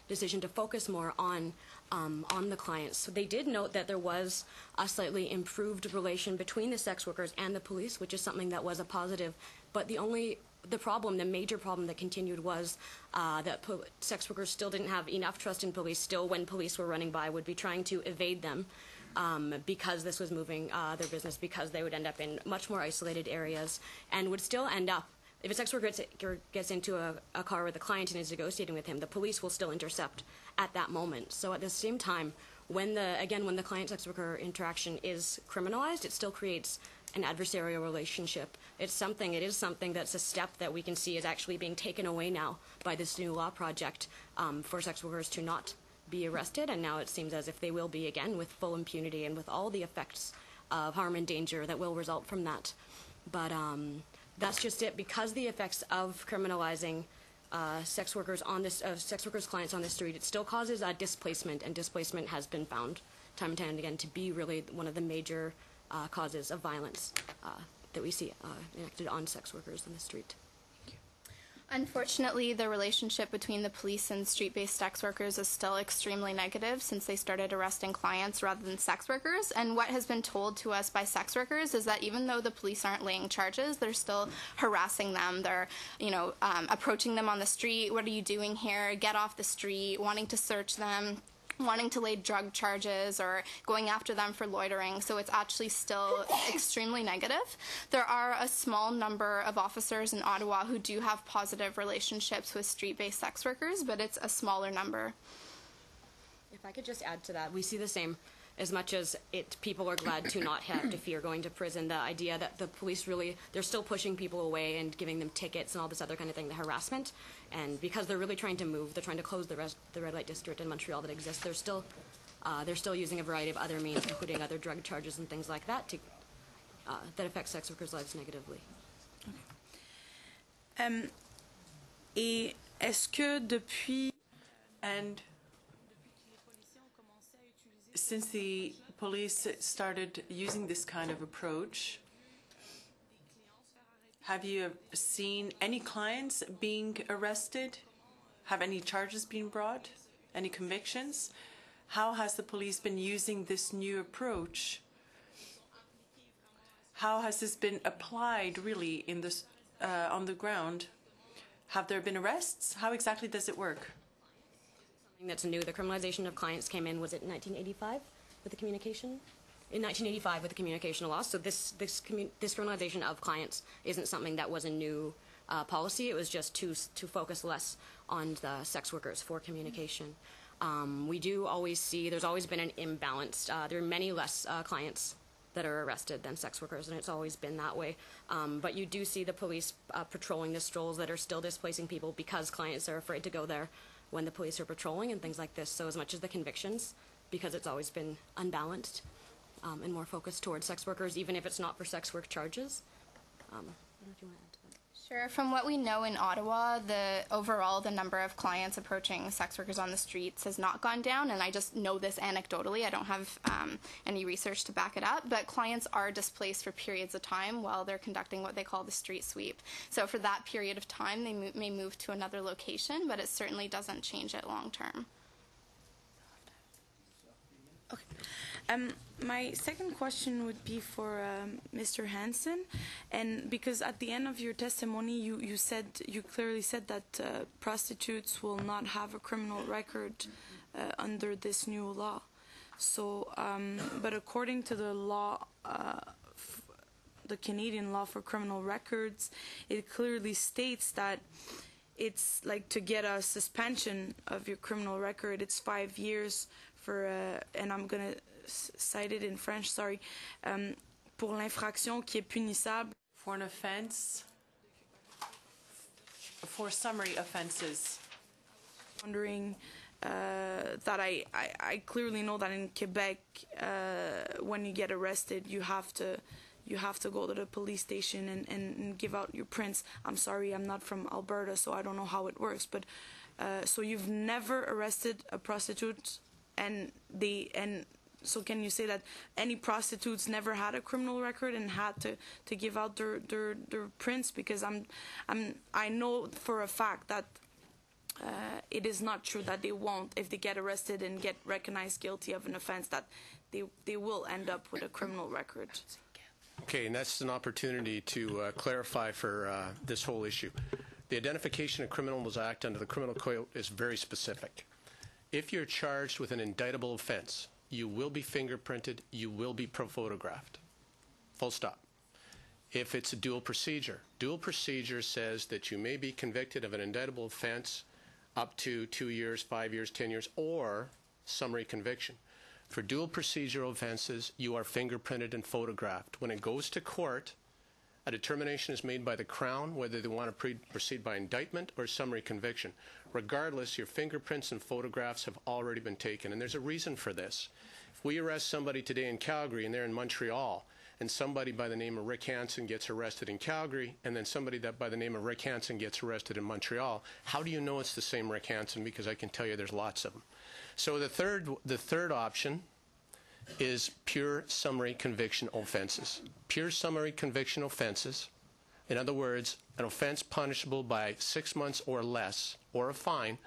decision to focus more on the clients. So they did note that there was a slightly improved relation between the sex workers and the police, which is something that was a positive. But the major problem that continued was that sex workers still didn't have enough trust in police. Still, when police were running by, would be trying to evade them. Because this was moving their business, because they would end up in much more isolated areas and would still end up, if a sex worker gets into a car with a client and is negotiating with him, the police will still intercept at that moment. So at the same time, when the client-sex worker interaction is criminalized, it still creates an adversarial relationship. It is something that's a step that we can see is actually being taken away now by this new law project for sex workers to not be arrested, and now it seems as if they will be again with full impunity and with all the effects of harm and danger that will result from that. But that's just it. Because the effects of criminalizing sex workers clients on the street, it still causes displacement, and displacement has been found time and time again to be really one of the major causes of violence that we see enacted on sex workers on the street. Unfortunately, the relationship between the police and street-based sex workers is still extremely negative since they started arresting clients rather than sex workers. And what has been told to us by sex workers is that even though the police aren't laying charges, they're still harassing them. They're, approaching them on the street. What are you doing here? Get off the street, wanting to search them, wanting to lay drug charges, or going after them for loitering. So it's actually still extremely negative. There are a small number of officers in Ottawa who do have positive relationships with street-based sex workers, but it's a smaller number. If I could just add to that, we see the same. As much as people are glad to not have to fear going to prison, the idea that the police they're still pushing people away and giving them tickets and all this other kind of thing, the harassment, and because they're really trying to move, they're trying to close the red light district in Montreal that exists, there's still They're still using a variety of other means, including other drug charges and things like that, that affect sex workers' lives negatively. Et est-ce que depuis and since the police started using this kind of approach, have you seen any clients being arrested? Have any charges been brought? Any convictions? How has the police been using this new approach? How has this been applied really in this, on the ground? Have there been arrests? How exactly does it work? Something that's new. The criminalization of clients came in, was it in 1985 with the communication? In 1985 with the communication law. So this criminalization of clients isn't something that was a new policy. It was just to focus less on the sex workers for communication. We do always see, there's always been an imbalance. There are many less clients that are arrested than sex workers, and it's always been that way. But you do see the police patrolling the strolls that are still displacing people because clients are afraid to go there when the police are patrolling and things like this. So as much as the convictions, because it's always been unbalanced and more focused towards sex workers, even if it's not for sex work charges. I don't know if you want to add to that. Sure. From what we know in Ottawa, the number of clients approaching sex workers on the streets has not gone down, and I just know this anecdotally. I don't have any research to back it up, but clients are displaced for periods of time while they're conducting what they call the street sweep. So for that period of time, they may move to another location, but it certainly doesn't change it long term. Okay. My second question would be for Mr. Hansen, and because at the end of your testimony you clearly said that prostitutes will not have a criminal record under this new law. So, but according to the law, the Canadian law for criminal records, it clearly states that it's like to get a suspension of your criminal record, it's 5 years for, and I'm gonna cite it in French, sorry, pour l'infraction qui est punissable. For an offense, for summary offenses. Wondering that I clearly know that in Quebec, when you get arrested, you have to go to the police station and give out your prints. I'm sorry, I'm not from Alberta, so I don't know how it works, but so you've never arrested a prostitute, so can you say that any prostitutes never had a criminal record and had to give out their prints? Because I know for a fact that it is not true that they won't, if they get arrested and get recognized guilty of an offense, that they will end up with a criminal record. Okay, and that's an opportunity to clarify for this whole issue. The Identification of Criminals Act under the Criminal Code is very specific. If you're charged with an indictable offense, you will be fingerprinted, you will be photographed. Full stop. If it's a dual procedure says that you may be convicted of an indictable offense up to 2 years, 5 years, 10 years, or summary conviction. For dual procedural offenses, you are fingerprinted and photographed. When it goes to court, a determination is made by the Crown whether they want to proceed by indictment or summary conviction. Regardless, your fingerprints and photographs have already been taken, and there's a reason for this. If we arrest somebody today in Calgary and they're in Montreal, and somebody by the name of Rick Hansen gets arrested in Calgary, and then somebody that by the name of Rick Hansen gets arrested in Montreal, how do you know it's the same Rick Hansen? Because I can tell you there's lots of them. So the third option is pure summary conviction offenses. Pure summary conviction offenses, in other words, an offense punishable by 6 months or less, or a fine,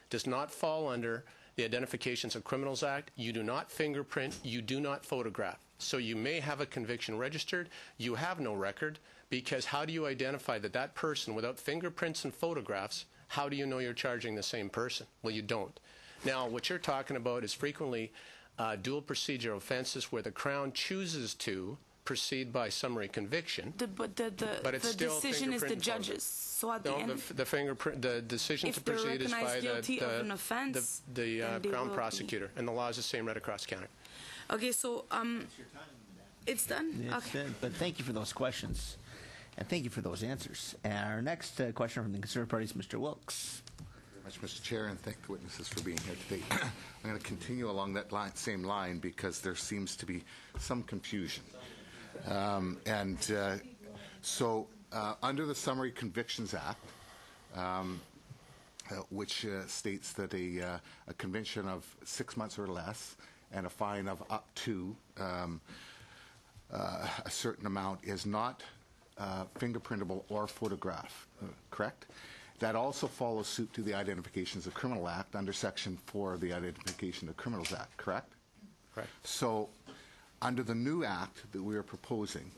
does not fall under the Identifications of Criminals Act. You do not fingerprint, you do not photograph. So you may have a conviction registered, you have no record, because how do you identify that person without fingerprints and photographs, how do you know you're charging the same person? Well, you don't. Now, what you're talking about is frequently dual procedure offenses where the Crown chooses to proceed by summary conviction. But the decision is the judges. So at the end, the decision to proceed is by the Crown prosecutor, and the law is the same right across Canada. Okay, so it's done. It's done. But thank you for those questions, and thank you for those answers. And our next question from the Conservative Party is Mr. Wilkes. much, Mr. Chair, and thank the witnesses for being here today. I'm going to continue along that same line because there seems to be some confusion. So under the Summary Convictions Act, which states that a conviction of 6 months or less and a fine of up to a certain amount is not fingerprintable or photographed, correct? That also follows suit to the Identifications of Criminal Act under Section 4 of the Identification of Criminals Act, correct? Correct. So under the new act that we are proposing,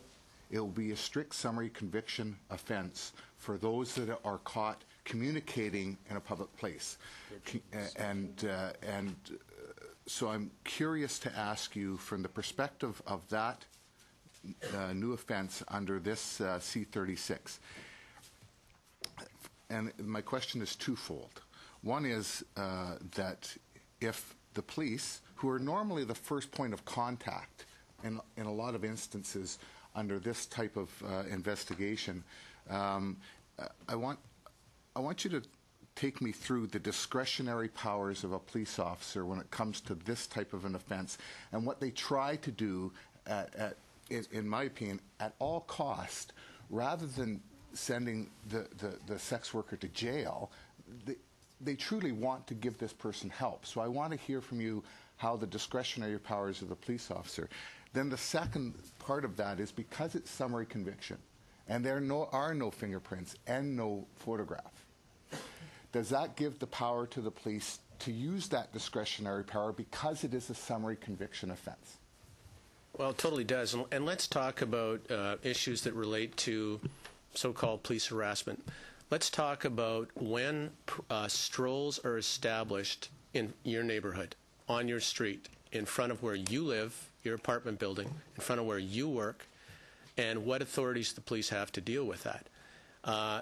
it will be a strict summary conviction offense for those that are caught communicating in a public place. So I'm curious to ask you, from the perspective of that new offense under this C-36, and my question is twofold. One is that if the police, who are normally the first point of contact in a lot of instances under this type of investigation, I want you to take me through the discretionary powers of a police officer when it comes to this type of an offense, and what they try to do, in my opinion, at all cost, rather than sending the sex worker to jail. They truly want to give this person help. So I want to hear from you how the discretionary powers of the police officer. Then the second part of that is, because it's summary conviction and there are no fingerprints and no photograph, does that give the power to the police to use that discretionary power because it is a summary conviction offense? Well, it totally does. And let's talk about issues that relate to so-called police harassment. Let's talk about when strolls are established in your neighborhood, on your street, in front of where you live, your apartment building, in front of where you work, and what authorities the police have to deal with that.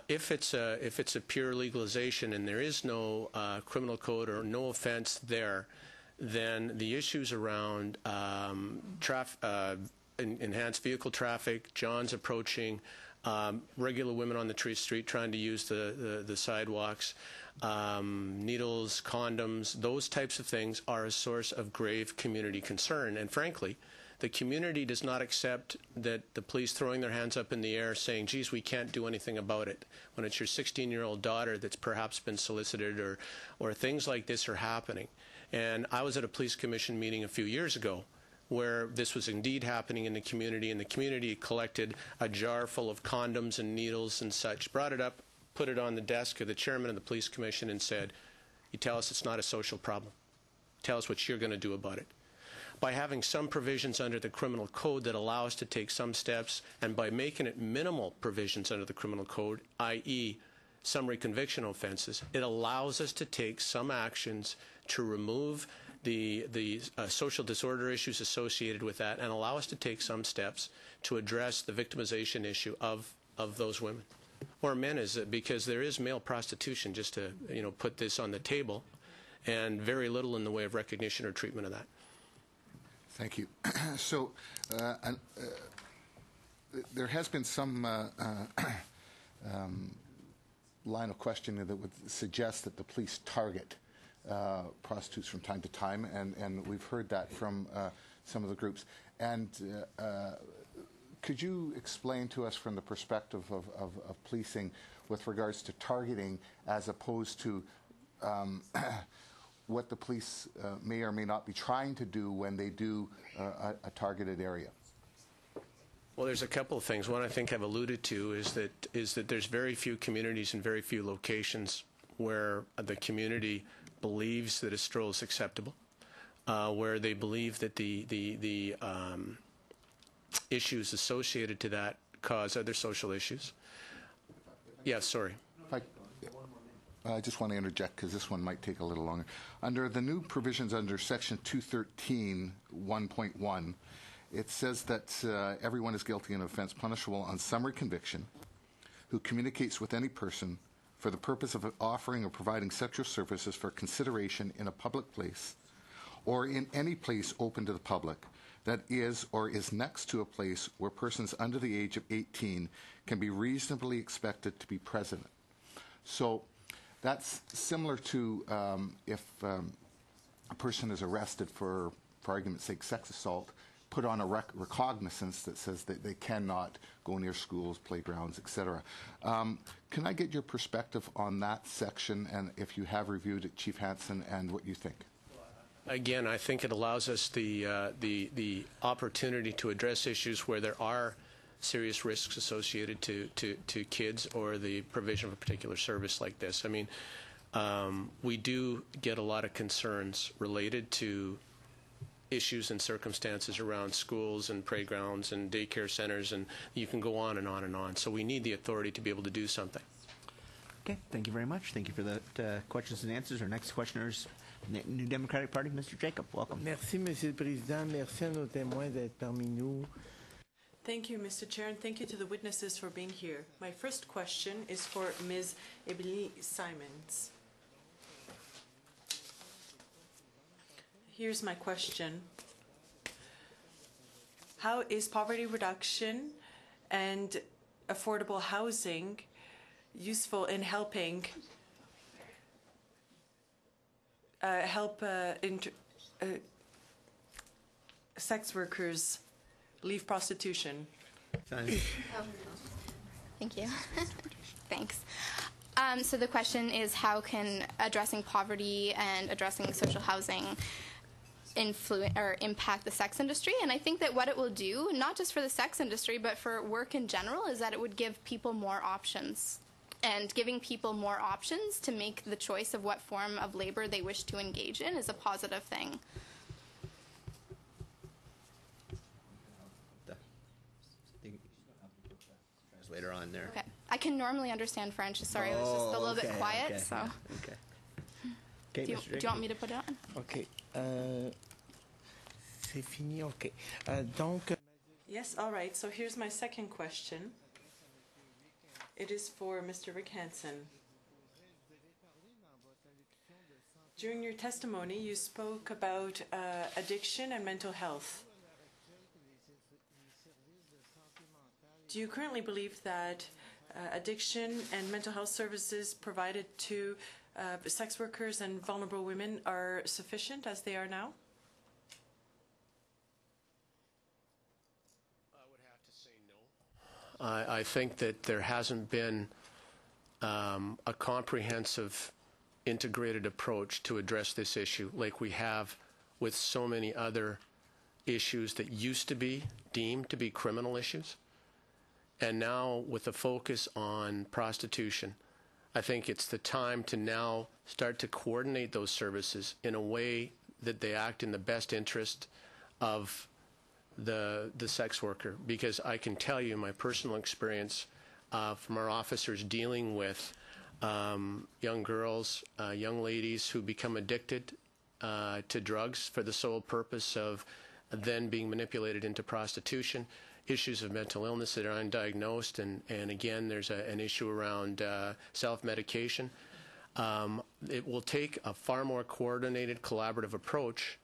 If it's a pure legalization and there is no criminal code or no offense there, then the issues around enhanced vehicle traffic, Johns approaching, regular women on the street trying to use the sidewalks, needles, condoms, those types of things are a source of grave community concern. And frankly, the community does not accept that the police throwing their hands up in the air saying, geez, we can't do anything about it, when it's your 16-year-old daughter that's perhaps been solicited, or things like this are happening. And I was at a police commission meeting a few years ago where this was indeed happening in the community, and the community collected a jar full of condoms and needles and such, brought it up, put it on the desk of the chairman of the police commission and said, you tell us it's not a social problem. Tell us what you're going to do about it. By having some provisions under the criminal code that allow us to take some steps, and by making it minimal provisions under the criminal code, i.e. summary conviction offenses, it allows us to take some actions to remove the social disorder issues associated with that, and allow us to take some steps to address the victimization issue of those women or men, because there is male prostitution, just to put this on the table, and very little in the way of recognition or treatment of that. Thank you. So there has been some line of questioning that would suggest that the police target prostitutes from time to time, and we've heard that from some of the groups. And could you explain to us, from the perspective of policing, with regards to targeting as opposed to what the police may or may not be trying to do when they do a targeted area? Well, there's a couple of things. One I think I've alluded to is that there's very few communities and very few locations where the community believes that a stroll is acceptable, where they believe that the issues associated to that cause other social issues. Yeah, sorry. I just want to interject because this one might take a little longer. Under the new provisions under Section 213, 1.1, it says that everyone is guilty of an offense punishable on summary conviction who communicates with any person for the purpose of offering or providing sexual services for consideration in a public place or in any place open to the public that is or is next to a place where persons under the age of 18 can be reasonably expected to be present. So That's similar to if a person is arrested for argument's sake, sex assault, put on a recognizance that says that they cannot go near schools, playgrounds, etc. Can I get your perspective on that section, and if you have reviewed it, Chief Hansen, and what you think? Again, I think it allows us the opportunity to address issues where there are serious risks associated to kids or the provision of a particular service like this. I mean, we do get a lot of concerns related to issues and circumstances around schools and playgrounds and daycare centers, and you can go on and on and on. So we need the authority to be able to do something. Okay, thank you very much. Thank you for the questions and answers. Our next questioner is New Democratic Party, Mr. Jacob. Welcome. Merci, Monsieur le Président. Merci à nos témoins d'être parmi nous. Thank you, Mr. Chair, and thank you to the witnesses for being here. My first question is for Ms. Emily Simons. Here's my question. How is poverty reduction and affordable housing useful in helping sex workers leave prostitution? Thank you. Thanks. So the question is, how can addressing poverty and addressing social housing impact the sex industry? And I think that what it will do, not just for the sex industry, but for work in general, is that it would give people more options. And giving people more options to make the choice of what form of labor they wish to engage in is a positive thing. Later on there. Okay. I can normally understand French. Sorry, I was just a little bit quiet. Okay, so. Okay. Do you want me to put it on? OK. C'est fini, OK. Donc. Yes, all right. So here's my second question. It is for Mr. Rick Hansen. During your testimony, you spoke about addiction and mental health. Do you currently believe that addiction and mental health services provided to sex workers and vulnerable women are sufficient as they are now? I would have to say no. I think that there hasn't been a comprehensive, integrated approach to address this issue like we have with so many other issues that used to be deemed to be criminal issues. And now, with the focus on prostitution, I think it's the time to now start to coordinate those services in a way that they act in the best interest of the sex worker. Because I can tell you my personal experience from our officers dealing with young girls, young ladies who become addicted to drugs for the sole purpose of then being manipulated into prostitution. Issues of mental illness that are undiagnosed, and again, there's an issue around self-medication. It will take a far more coordinated, collaborative approach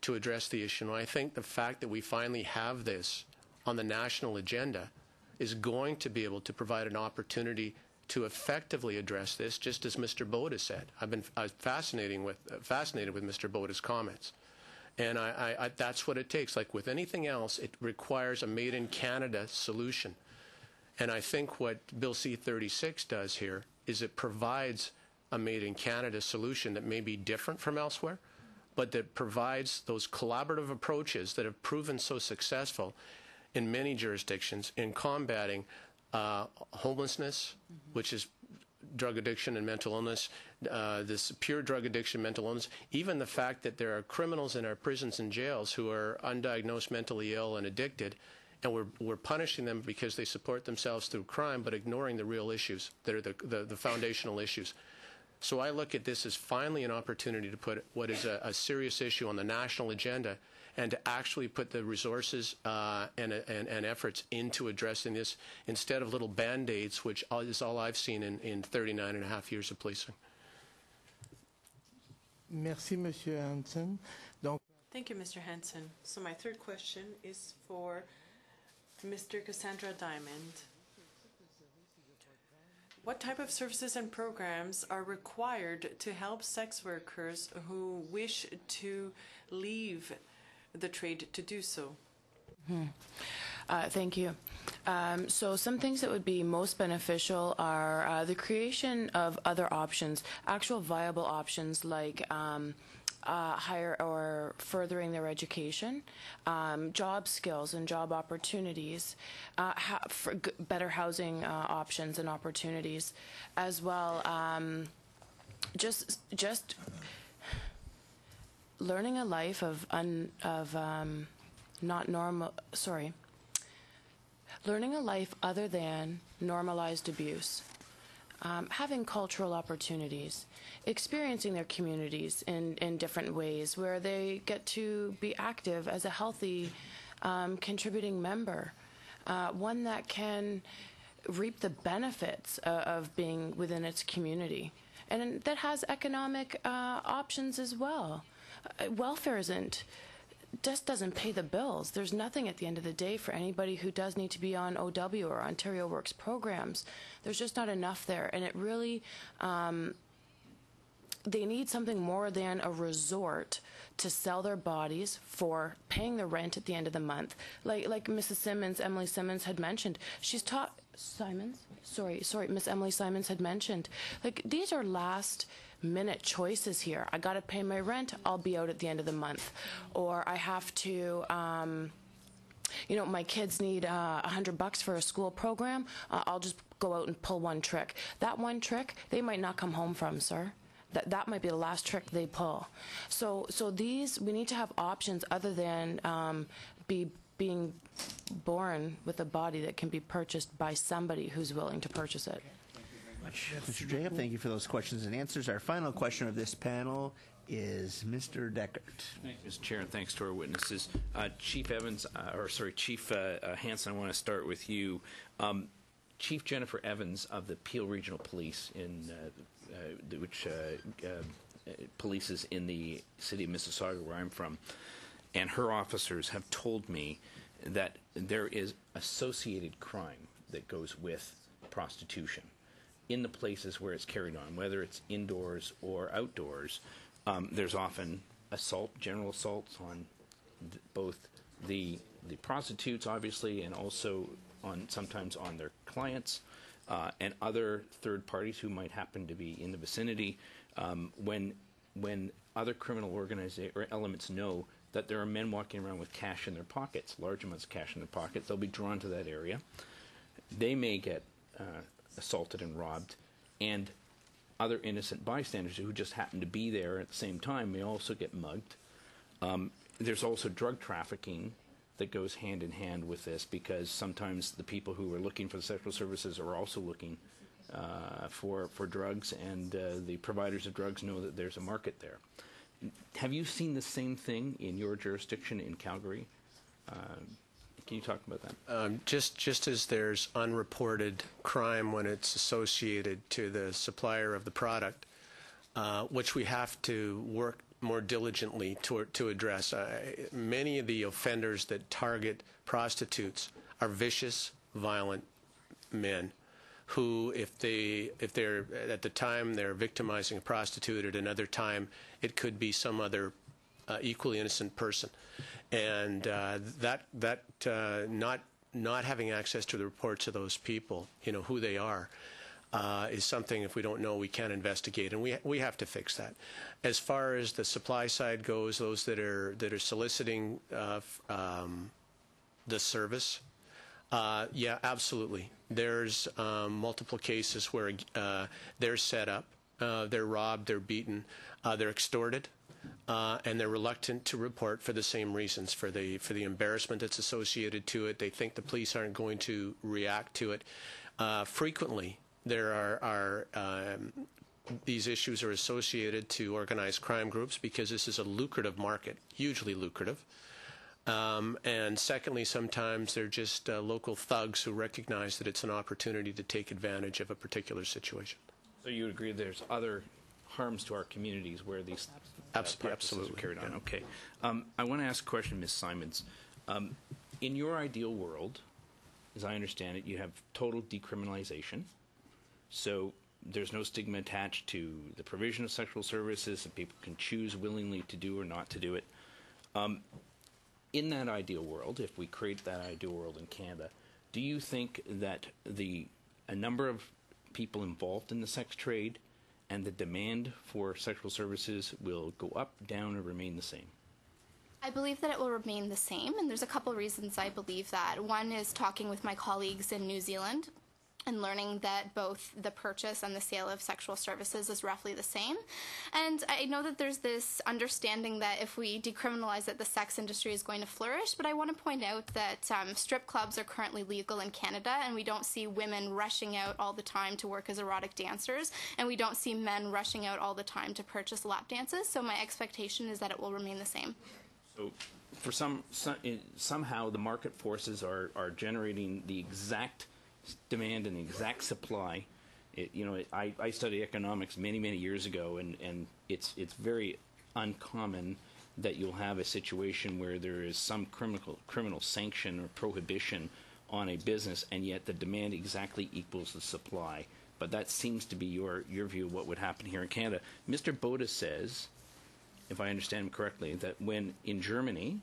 to address the issue. And I think the fact that we finally have this on the national agenda is going to be able to provide an opportunity to effectively address this, just as Mr. Boda said. I've been fascinated with Mr. Boda's comments. And that's what it takes. Like with anything else, it requires a made-in-Canada solution. And I think what Bill C-36 does here is it provides a made-in-Canada solution that may be different from elsewhere, but that provides those collaborative approaches that have proven so successful in many jurisdictions in combating homelessness, which is drug addiction and mental illness, this pure drug addiction, mental illness, even the fact that there are criminals in our prisons and jails who are undiagnosed mentally ill and addicted, and we're punishing them because they support themselves through crime, but ignoring the real issues that are the foundational issues. So I look at this as finally an opportunity to put what is a serious issue on the national agenda and to actually put the resources and efforts into addressing this instead of little Band-Aids, which is all I've seen in 39 and a half years of policing. Merci, Monsieur Hansen. Donc, thank you, Mr. Hansen. So my third question is for Mr. Cassandra Diamond. What type of services and programs are required to help sex workers who wish to leave the trade to do so? Thank you. So some things that would be most beneficial are the creation of other options, actual viable options like higher or furthering their education, job skills and job opportunities, for better housing options and opportunities, as well. Just learning a life of not normal. Sorry. Learning a life other than normalized abuse. Having cultural opportunities, experiencing their communities in different ways where they get to be active as a healthy, contributing member, one that can reap the benefits of being within its community, and that has economic options as well. Welfare just doesn't pay the bills. There's nothing at the end of the day for anybody who does need to be on OW or Ontario Works programs. There's just not enough there, and it really, they need something more than a resort to sell their bodies for paying the rent at the end of the month. Like Mrs. Simmons, Emily Simmons had mentioned, she's taught, Miss Emily Simons had mentioned, like, these are last-minute choices here. I got to pay my rent, I'll be out at the end of the month. Or I have to, my kids need $100 for a school program, I'll just go out and pull one trick. That one trick, they might not come home from, sir. That might be the last trick they pull. So these, we need to have options other than being born with a body that can be purchased by somebody who's willing to purchase it. Much, Mr. Jacob, thank you for those questions and answers. Our final question of this panel is Mr. Deckert. Thank you, Mr. Chair, and thanks to our witnesses. Chief Hansen, I want to start with you. Chief Jennifer Evans of the Peel Regional Police, which polices in the city of Mississauga, where I'm from, and her officers have told me that there is associated crime that goes with prostitution in the places where it's carried on, whether it's indoors or outdoors. There's often general assaults on both the prostitutes, obviously, and also sometimes on their clients and other third parties who might happen to be in the vicinity. When other criminal elements know that there are men walking around with cash in their pockets, large amounts of cash in their pockets, they'll be drawn to that area. They may get assaulted and robbed, and other innocent bystanders who just happen to be there at the same time may also get mugged. There's also drug trafficking that goes hand in hand with this, because sometimes the people who are looking for the sexual services are also looking for drugs, and the providers of drugs know that there's a market there. Have you seen the same thing in your jurisdiction in Calgary? Can you talk about that? Just as there's unreported crime when it's associated to the supplier of the product, which we have to work more diligently to address. Many of the offenders that target prostitutes are vicious, violent men who, if they're at the time they're victimizing a prostitute, at another time it could be some other equally innocent person, and not having access to the reports of those people, who they are, is something, if we don't know, we can't investigate, and we have to fix that. As far as the supply side goes, those that are soliciting the service, yeah, absolutely. There's multiple cases where they're set up, they're robbed, they're beaten, they're extorted, and they're reluctant to report for the same reasons, for the embarrassment that's associated to it. They think the police aren't going to react to it. Frequently, there are these issues are associated to organized crime groups, because this is a lucrative market, hugely lucrative. And secondly, sometimes they're just local thugs who recognize that it's an opportunity to take advantage of a particular situation. So you would agree there's other harms to our communities where these practices are carried on? Yeah. Okay. I want to ask a question, Ms. Simons. In your ideal world, as I understand it, you have total decriminalization. So there's no stigma attached to the provision of sexual services, and people can choose willingly to do or not to do it. In that ideal world, if we create that ideal world in Canada, do you think that a number of people involved in the sex trade and the demand for sexual services will go up, down, or remain the same? I believe that it will remain the same, and there's a couple reasons I believe that. One is talking with my colleagues in New Zealand and learning that both the purchase and the sale of sexual services is roughly the same. And I know that there's this understanding that if we decriminalize it, the sex industry is going to flourish, but I want to point out that strip clubs are currently legal in Canada, and we don't see women rushing out all the time to work as erotic dancers, and we don't see men rushing out all the time to purchase lap dances, so my expectation is that it will remain the same. So for somehow the market forces are generating the exact demand and the exact supply. I studied economics many years ago, and it's very uncommon that you'll have a situation where there is some criminal sanction or prohibition on a business, and yet the demand exactly equals the supply. But that seems to be your view of what would happen here in Canada. Mr. Boda says, if I understand him correctly, that in Germany,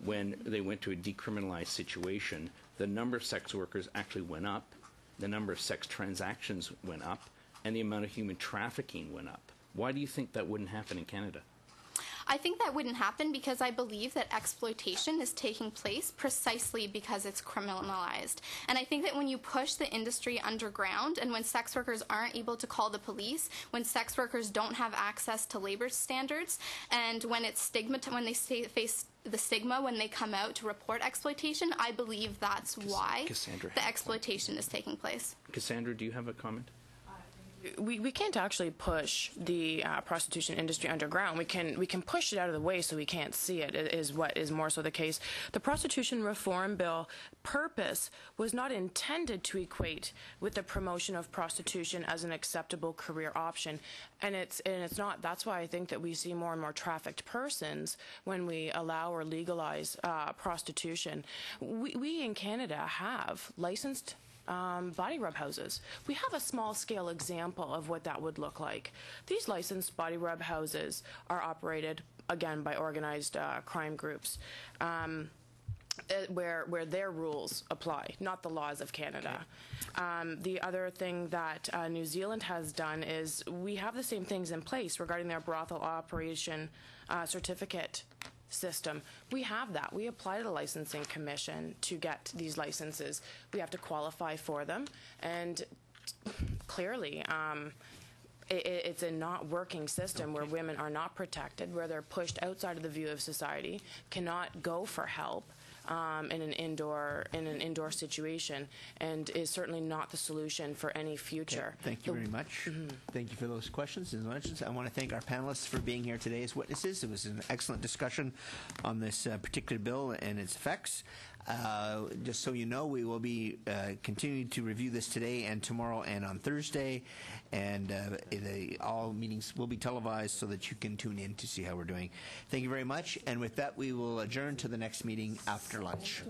when they went to a decriminalized situation, the number of sex workers actually went up, the number of sex transactions went up, and the amount of human trafficking went up. Why do you think that wouldn't happen in Canada? I think that wouldn't happen because I believe that exploitation is taking place precisely because it's criminalized. And I think that when you push the industry underground, and when sex workers aren't able to call the police, when sex workers don't have access to labor standards, and when it's when they face the stigma when they come out to report exploitation, I believe that's why the exploitation is taking place. Cassandra, do you have a comment? We can't actually push the prostitution industry underground. We can push it out of the way so we can't see it, is what is more so the case. The Prostitution Reform Bill purpose was not intended to equate with the promotion of prostitution as an acceptable career option, and it's not. That's why I think that we see more and more trafficked persons when we allow or legalize prostitution. We in Canada have licensed body rub houses. We have a small-scale example of what that would look like. These licensed body rub houses are operated, again, by organized crime groups, where their rules apply, not the laws of Canada. The other thing that New Zealand has done is we have the same things in place regarding their brothel operation certificate system. We have that. We apply to the licensing commission to get these licenses. We have to qualify for them, and clearly it's a not working system where women are not protected, where they're pushed outside of the view of society, cannot go for help in an indoor situation, and is certainly not the solution for any future. Okay. Thank you very much. Thank you for those questions and mentions. I want to thank our panelists for being here today as witnesses. It was an excellent discussion on this particular bill and its effects. Just so you know, we will be continuing to review this today and tomorrow and on Thursday, and all meetings will be televised so that you can tune in to see how we're doing. Thank you very much, and with that, we will adjourn to the next meeting after lunch.